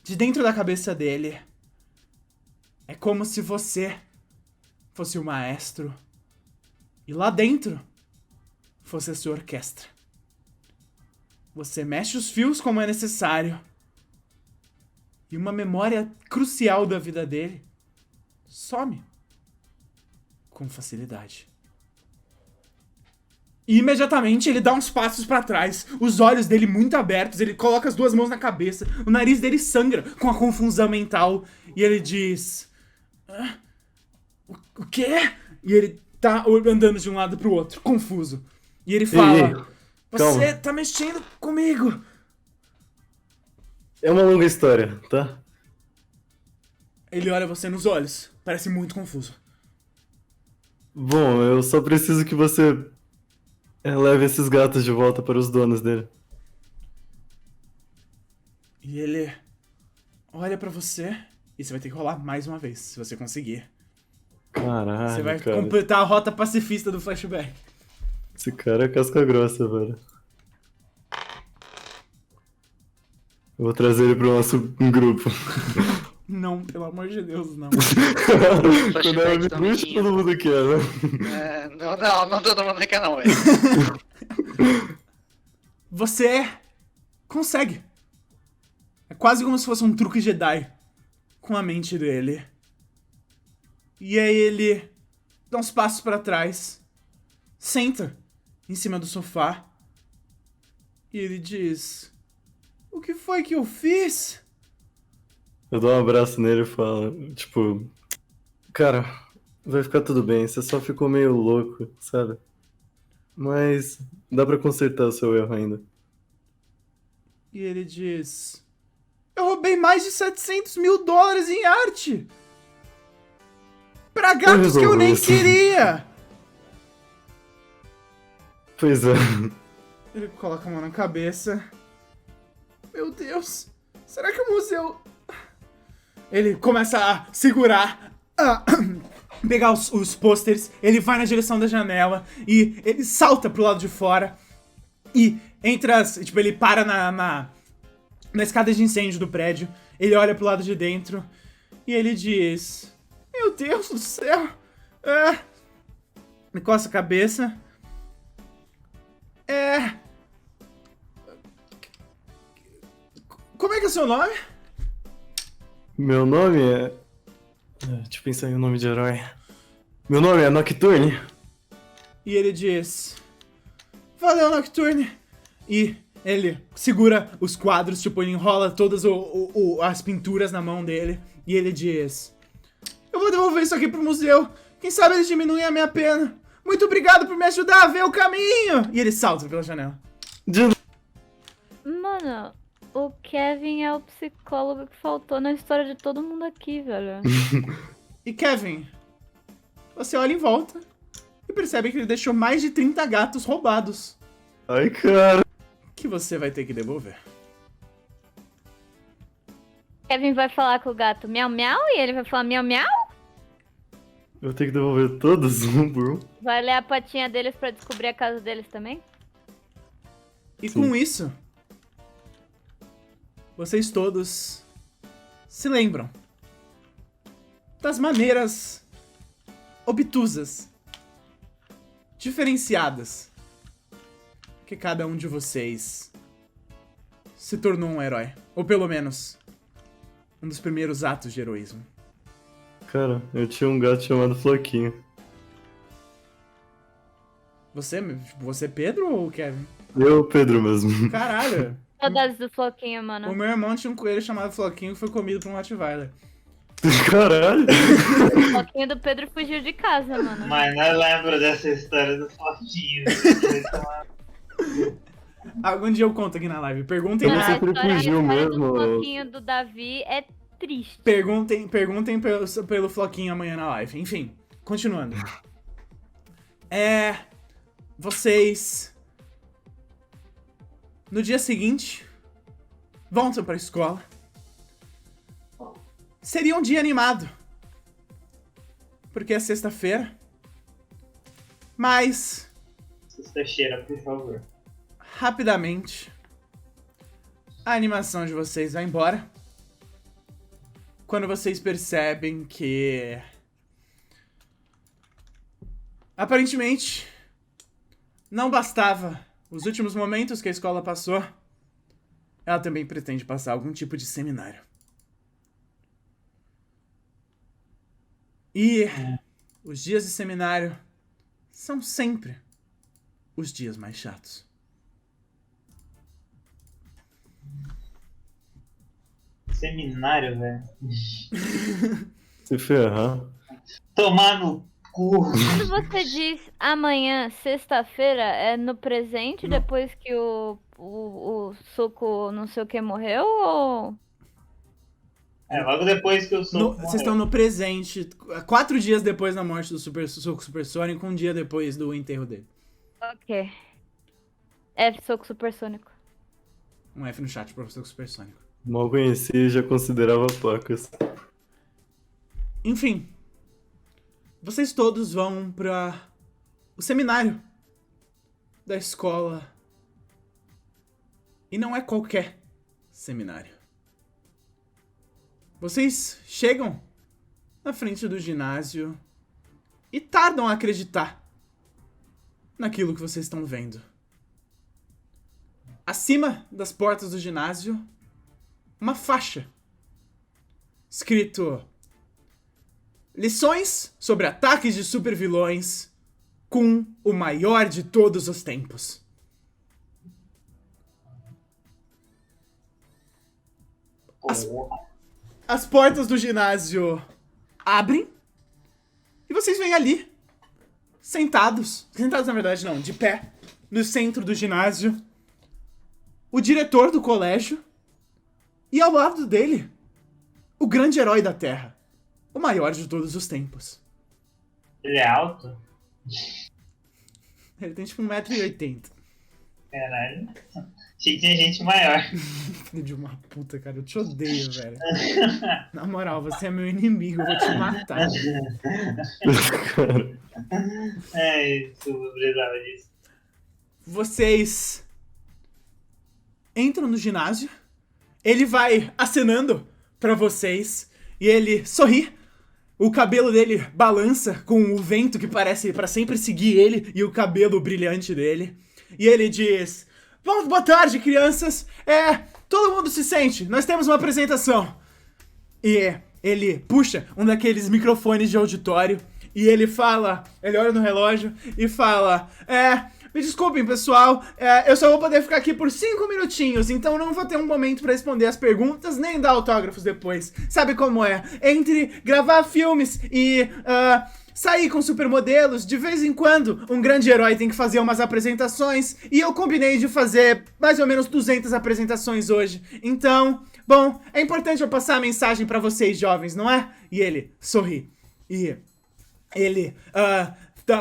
de dentro da cabeça dele é como se você fosse o maestro e lá dentro fosse a sua orquestra. Você mexe os fios como é necessário e uma memória crucial da vida dele some com facilidade. E imediatamente ele dá uns passos pra trás, os olhos dele muito abertos, ele coloca as duas mãos na cabeça, o nariz dele sangra com a confusão mental e ele diz: o quê? E ele tá andando de um lado pro outro, confuso. E ele fala: Ei, você calma. tá mexendo comigo. É uma longa história, tá? Ele olha você nos olhos, parece muito confuso. Bom, eu só preciso que você leve esses gatos de volta para os donos dele. E ele olha pra você e você vai ter que rolar mais uma vez, se você conseguir. Caralho, Você vai cara. completar a rota pacifista do flashback. Esse cara é casca grossa, velho. Eu vou trazer ele pro nosso grupo. Não, pelo amor de Deus, não. Quando é do bicho, amiguinho. todo mundo quer, né? É, não todo mundo quer não, velho. Você consegue. É quase como se fosse um truque Jedi com a mente dele. E aí ele dá uns passos pra trás, senta em cima do sofá e ele diz: o que foi que eu fiz? Eu dou um abraço nele e falo, tipo, cara, vai ficar tudo bem, você só ficou meio louco, sabe? Mas dá pra consertar o seu erro ainda. E ele diz: eu roubei mais de $700 mil em arte! Pra gatos que eu resolver nem isso. queria! Pois é. Ele coloca a mão na cabeça. Meu Deus, será que o museu... Ele começa a segurar, a pegar os pôsteres, ele vai na direção da janela e ele salta pro lado de fora e entra, tipo, ele para na escada de incêndio do prédio, ele olha pro lado de dentro e ele diz: meu Deus do céu, me coça a cabeça, como é que é o seu nome? Meu nome é... Deixa eu pensar em um nome de herói. Meu nome é Nocturne. E ele diz: valeu, Nocturne. E ele segura os quadros, tipo, ele enrola todas as pinturas na mão dele. E ele diz: eu vou devolver isso aqui pro museu. Quem sabe eles diminuem a minha pena. Muito obrigado por me ajudar a ver o caminho. E ele salta pela janela. Mano, o Kevin é o psicólogo que faltou na história de todo mundo aqui, velho. E Kevin, você olha em volta e percebe que ele deixou mais de 30 gatos roubados, Ai, cara. que você vai ter que devolver. Kevin vai falar com o gato miau miau e ele vai falar miau miau. Eu vou ter que devolver todos um por um. Vai ler a patinha deles pra descobrir a casa deles também. E Sim. com isso, vocês todos se lembram das maneiras obtusas, diferenciadas, que cada um de vocês se tornou um herói. Ou pelo menos, um dos primeiros atos de heroísmo. Cara, eu tinha um gato chamado Floquinho. Você Pedro ou Kevin? Eu, Pedro mesmo. Caralho! Saudades do Floquinho, O mano. meu irmão tinha um coelho chamado Floquinho que foi comido por um Rottweiler. Caralho. O Floquinho do Pedro fugiu de casa, mano. Mas não lembro dessa história do Fortinho. Algum dia eu conto aqui na live. Perguntem Eu lá. não sei se ele fugiu a história mesmo. do Floquinho do Davi é triste. Perguntem pelo Floquinho amanhã na live. Enfim, continuando. Vocês... No dia seguinte, voltam pra escola. Seria um dia animado. Porque é sexta-feira. Mas... Sexta-feira, por favor. Rapidamente, a animação de vocês vai embora. Quando vocês percebem que... aparentemente, não bastava os últimos momentos que a escola passou, ela também pretende passar algum tipo de seminário. E os dias de seminário são sempre os dias mais chatos. Seminário, velho. Se ferrar. Tomar no cu. Quando você diz amanhã, sexta-feira, é no presente, Não. depois que o Suco não sei o que morreu, ou... É, logo depois que eu sou. Vocês estão no presente, 4 dias depois da morte do Soco Supersônico, um dia depois do enterro dele. Ok. F, Soco Supersônico. Um F no chat pro Soco Supersônico. Mal conheci e já considerava placas. Enfim, vocês todos vão pra o seminário da escola. E não é qualquer seminário. Vocês chegam na frente do ginásio e tardam a acreditar naquilo que vocês estão vendo. Acima das portas do ginásio, uma faixa escrito: lições sobre ataques de supervilões com o maior de todos os tempos. As portas do ginásio abrem e vocês vêm ali, sentados na verdade não, de pé, no centro do ginásio, o diretor do colégio e ao lado dele, o grande herói da Terra, o maior de todos os tempos. Ele é alto? Ele tem tipo 1,80 m. Caralho. Achei que tinha gente maior. Filho de uma puta, cara, eu te odeio, velho. Na moral, você é meu inimigo, eu vou te matar. Cara, É isso, eu precisava disso. Vocês entram no ginásio, ele vai acenando pra vocês e ele sorri. O cabelo dele balança com o vento que parece pra sempre seguir ele e o cabelo brilhante dele. E ele diz: bom, boa tarde, crianças. Todo mundo se sente, nós temos uma apresentação. E ele puxa um daqueles microfones de auditório e ele fala, ele olha no relógio e fala: me desculpem, pessoal, eu só vou poder ficar aqui por 5 minutinhos, então não vou ter um momento pra responder as perguntas, nem dar autógrafos depois. Sabe como é? Entre gravar filmes e sair com supermodelos, de vez em quando um grande herói tem que fazer umas apresentações, e eu combinei de fazer mais ou menos 200 apresentações hoje. Então, bom, é importante eu passar a mensagem pra vocês, jovens, não é? E ele sorri. E ele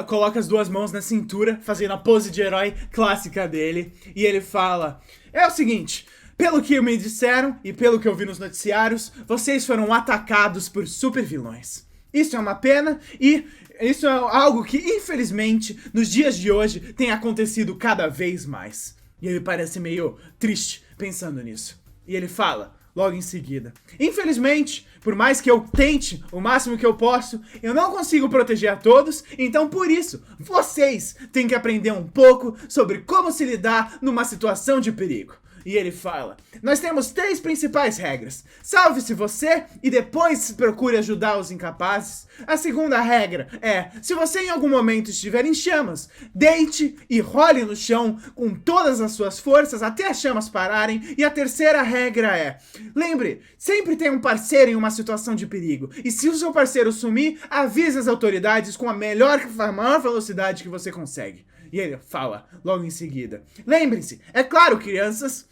coloca as duas mãos na cintura, fazendo a pose de herói clássica dele, e ele fala: é o seguinte, pelo que me disseram e pelo que eu vi nos noticiários, vocês foram atacados por supervilões. Isso é uma pena e isso é algo que, infelizmente, nos dias de hoje tem acontecido cada vez mais. E ele parece meio triste pensando nisso. E ele fala, logo em seguida: infelizmente, por mais que eu tente o máximo que eu posso, eu não consigo proteger a todos, então por isso, vocês têm que aprender um pouco sobre como se lidar numa situação de perigo. E ele fala: nós temos 3 principais regras. Salve-se você e depois procure ajudar os incapazes. A segunda regra é: se você em algum momento estiver em chamas, deite e role no chão com todas as suas forças até as chamas pararem. E a terceira regra é: lembre, sempre tem um parceiro em uma situação de perigo. E se o seu parceiro sumir, avise as autoridades com a maior velocidade que você consegue. E ele fala logo em seguida: lembrem-se, é claro, crianças.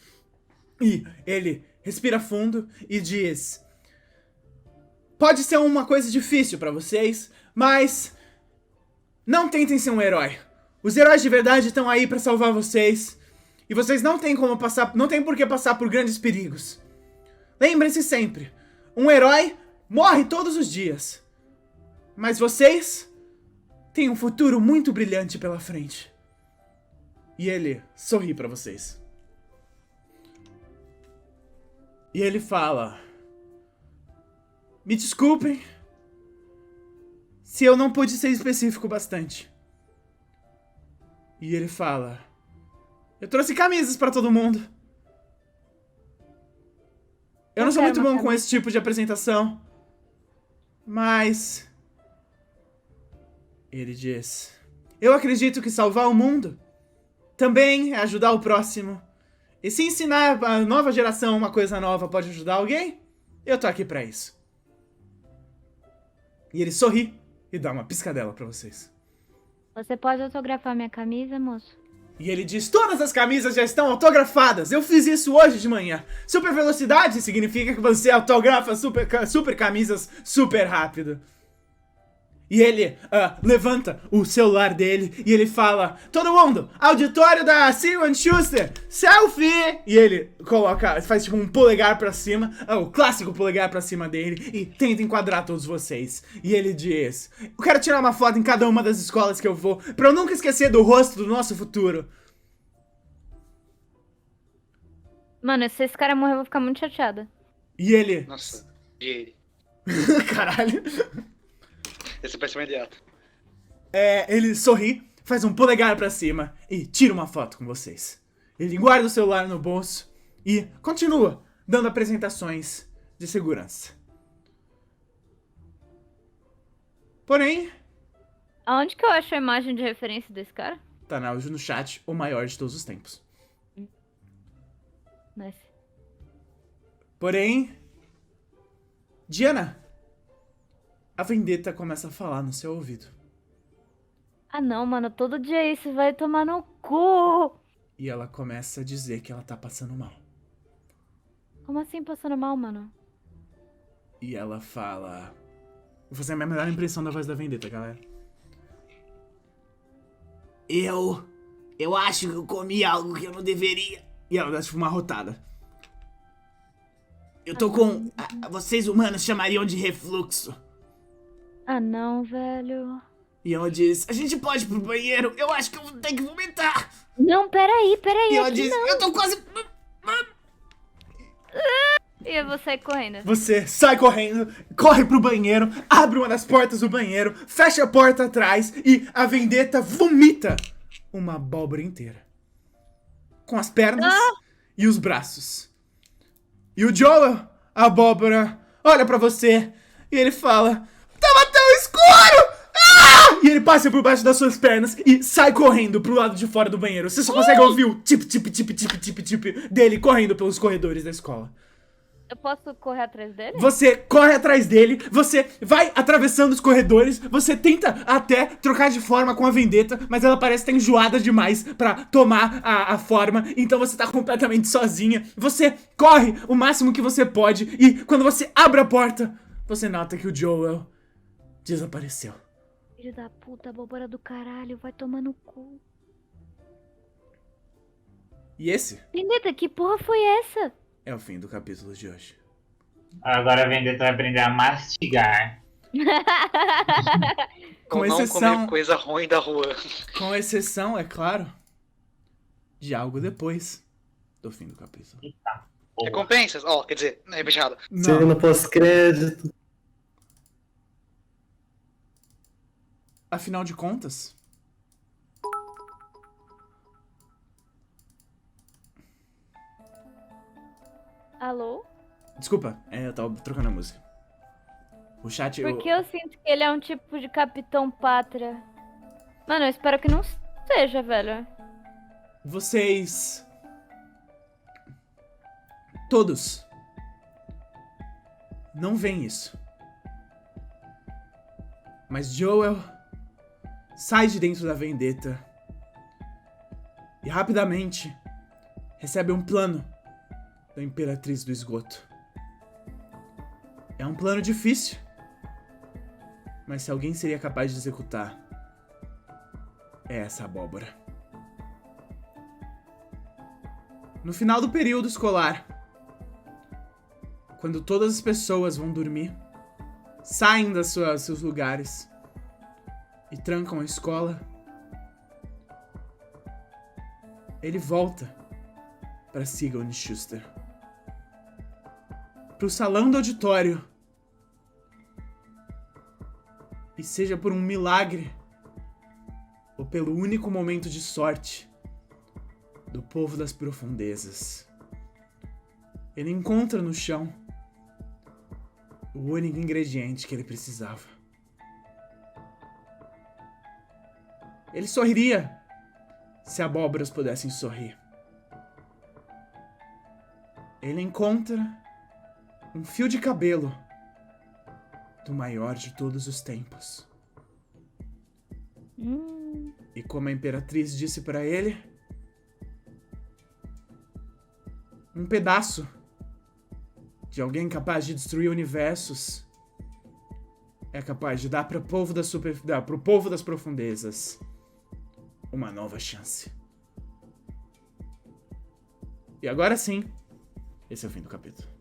E ele respira fundo e diz: pode ser uma coisa difícil pra vocês, mas não tentem ser um herói. Os heróis de verdade estão aí pra salvar vocês. E vocês não têm por que passar por grandes perigos. Lembrem-se sempre, um herói morre todos os dias. Mas vocês têm um futuro muito brilhante pela frente. E ele sorri pra vocês. E ele fala: me desculpem se eu não pude ser específico bastante. E ele fala: eu trouxe camisas pra todo mundo. Eu não sou muito bom com esse tipo de apresentação. Mas... ele diz: eu acredito que salvar o mundo também é ajudar o próximo. E se ensinar a nova geração uma coisa nova pode ajudar alguém, eu tô aqui pra isso. E ele sorri e dá uma piscadela pra vocês. Você pode autografar minha camisa, moço? E ele diz: todas as camisas já estão autografadas. Eu fiz isso hoje de manhã. Super velocidade significa que você autografa super camisas super rápido. E ele levanta o celular dele e ele fala: todo mundo, auditório da Simon Schuster, selfie! E ele faz tipo um polegar pra cima, o clássico polegar pra cima dele, e tenta enquadrar todos vocês. E ele diz: eu quero tirar uma foto em cada uma das escolas que eu vou, pra eu nunca esquecer do rosto do nosso futuro. Mano, se esse cara morrer, eu vou ficar muito chateada. E ele... Nossa, e ele? Caralho. Esse vai ser imediato. Ele sorri, faz um polegar pra cima e tira uma foto com vocês. Ele guarda o celular no bolso e continua dando apresentações de segurança. Porém, Aonde que eu acho a imagem de referência desse cara? tá no chat, o maior de todos os tempos. Nice. Porém, Diana, a Vendetta começa a falar no seu ouvido. Ah não, mano, todo dia isso vai tomar no cu. E ela começa a dizer que ela tá passando mal. Como assim passando mal, mano? E ela fala... Vou fazer a minha melhor impressão da voz da Vendetta, galera. Eu acho que eu comi algo que eu não deveria. E ela dá tipo uma rotada. Eu tô com... vocês humanos chamariam de refluxo. Ah não, velho. E ela diz: a gente pode ir pro banheiro? Eu acho que eu vou ter que vomitar. Não, peraí, E ela aqui diz: não. eu tô quase... E eu vou sair correndo. Você sai correndo, corre pro banheiro, abre uma das portas do banheiro, fecha a porta atrás e a Vendetta vomita uma abóbora inteira. Com as pernas e os braços. E o Joel, a abóbora, olha pra você e ele fala: tava tão escuro! Ah! E ele passa por baixo das suas pernas e sai correndo pro lado de fora do banheiro. Você só consegue ouvir o tip dele correndo pelos corredores da escola. Eu posso correr atrás dele? Você corre atrás dele, você vai atravessando os corredores, você tenta até trocar de forma com a Vendetta, mas ela parece estar enjoada demais pra tomar a forma, então você tá completamente sozinha. Você corre o máximo que você pode e quando você abre a porta, você nota que o Joel desapareceu. Filho da puta, abóbora do caralho, vai tomar no cu. E esse Vendetta, que porra foi essa? é o fim do capítulo de hoje. Agora a Vendetta vai aprender a mastigar. Com Ou não exceção- comer coisa ruim da rua. Com exceção, é claro, de algo depois do fim do capítulo. Eita porra. Recompensas? Ó, quer dizer, é beijada. Cena pós-crédito. Afinal de contas, Alô? desculpa, eu tava trocando a música. O chat... Porque eu sinto que ele é um tipo de Capitão Pátria. Mano, eu espero que não seja, velho. Vocês... todos não veem isso. Mas Joel sai de dentro da Vendetta e rapidamente recebe um plano da Imperatriz do Esgoto. É um plano difícil, mas se alguém seria capaz de executar, é essa abóbora. No final do período escolar, quando todas as pessoas vão dormir, saem dos seus lugares e trancam a escola, ele volta para Sigourney Schuster, pro salão do auditório. E seja por um milagre ou pelo único momento de sorte do povo das profundezas, ele encontra no chão o único ingrediente que ele precisava. Ele sorriria se abóboras pudessem sorrir. Ele encontra um fio de cabelo do maior de todos os tempos. E como a Imperatriz disse para ele, um pedaço de alguém capaz de destruir universos é capaz de dar pro povo das profundezas uma nova chance. E agora sim, esse é o fim do capítulo.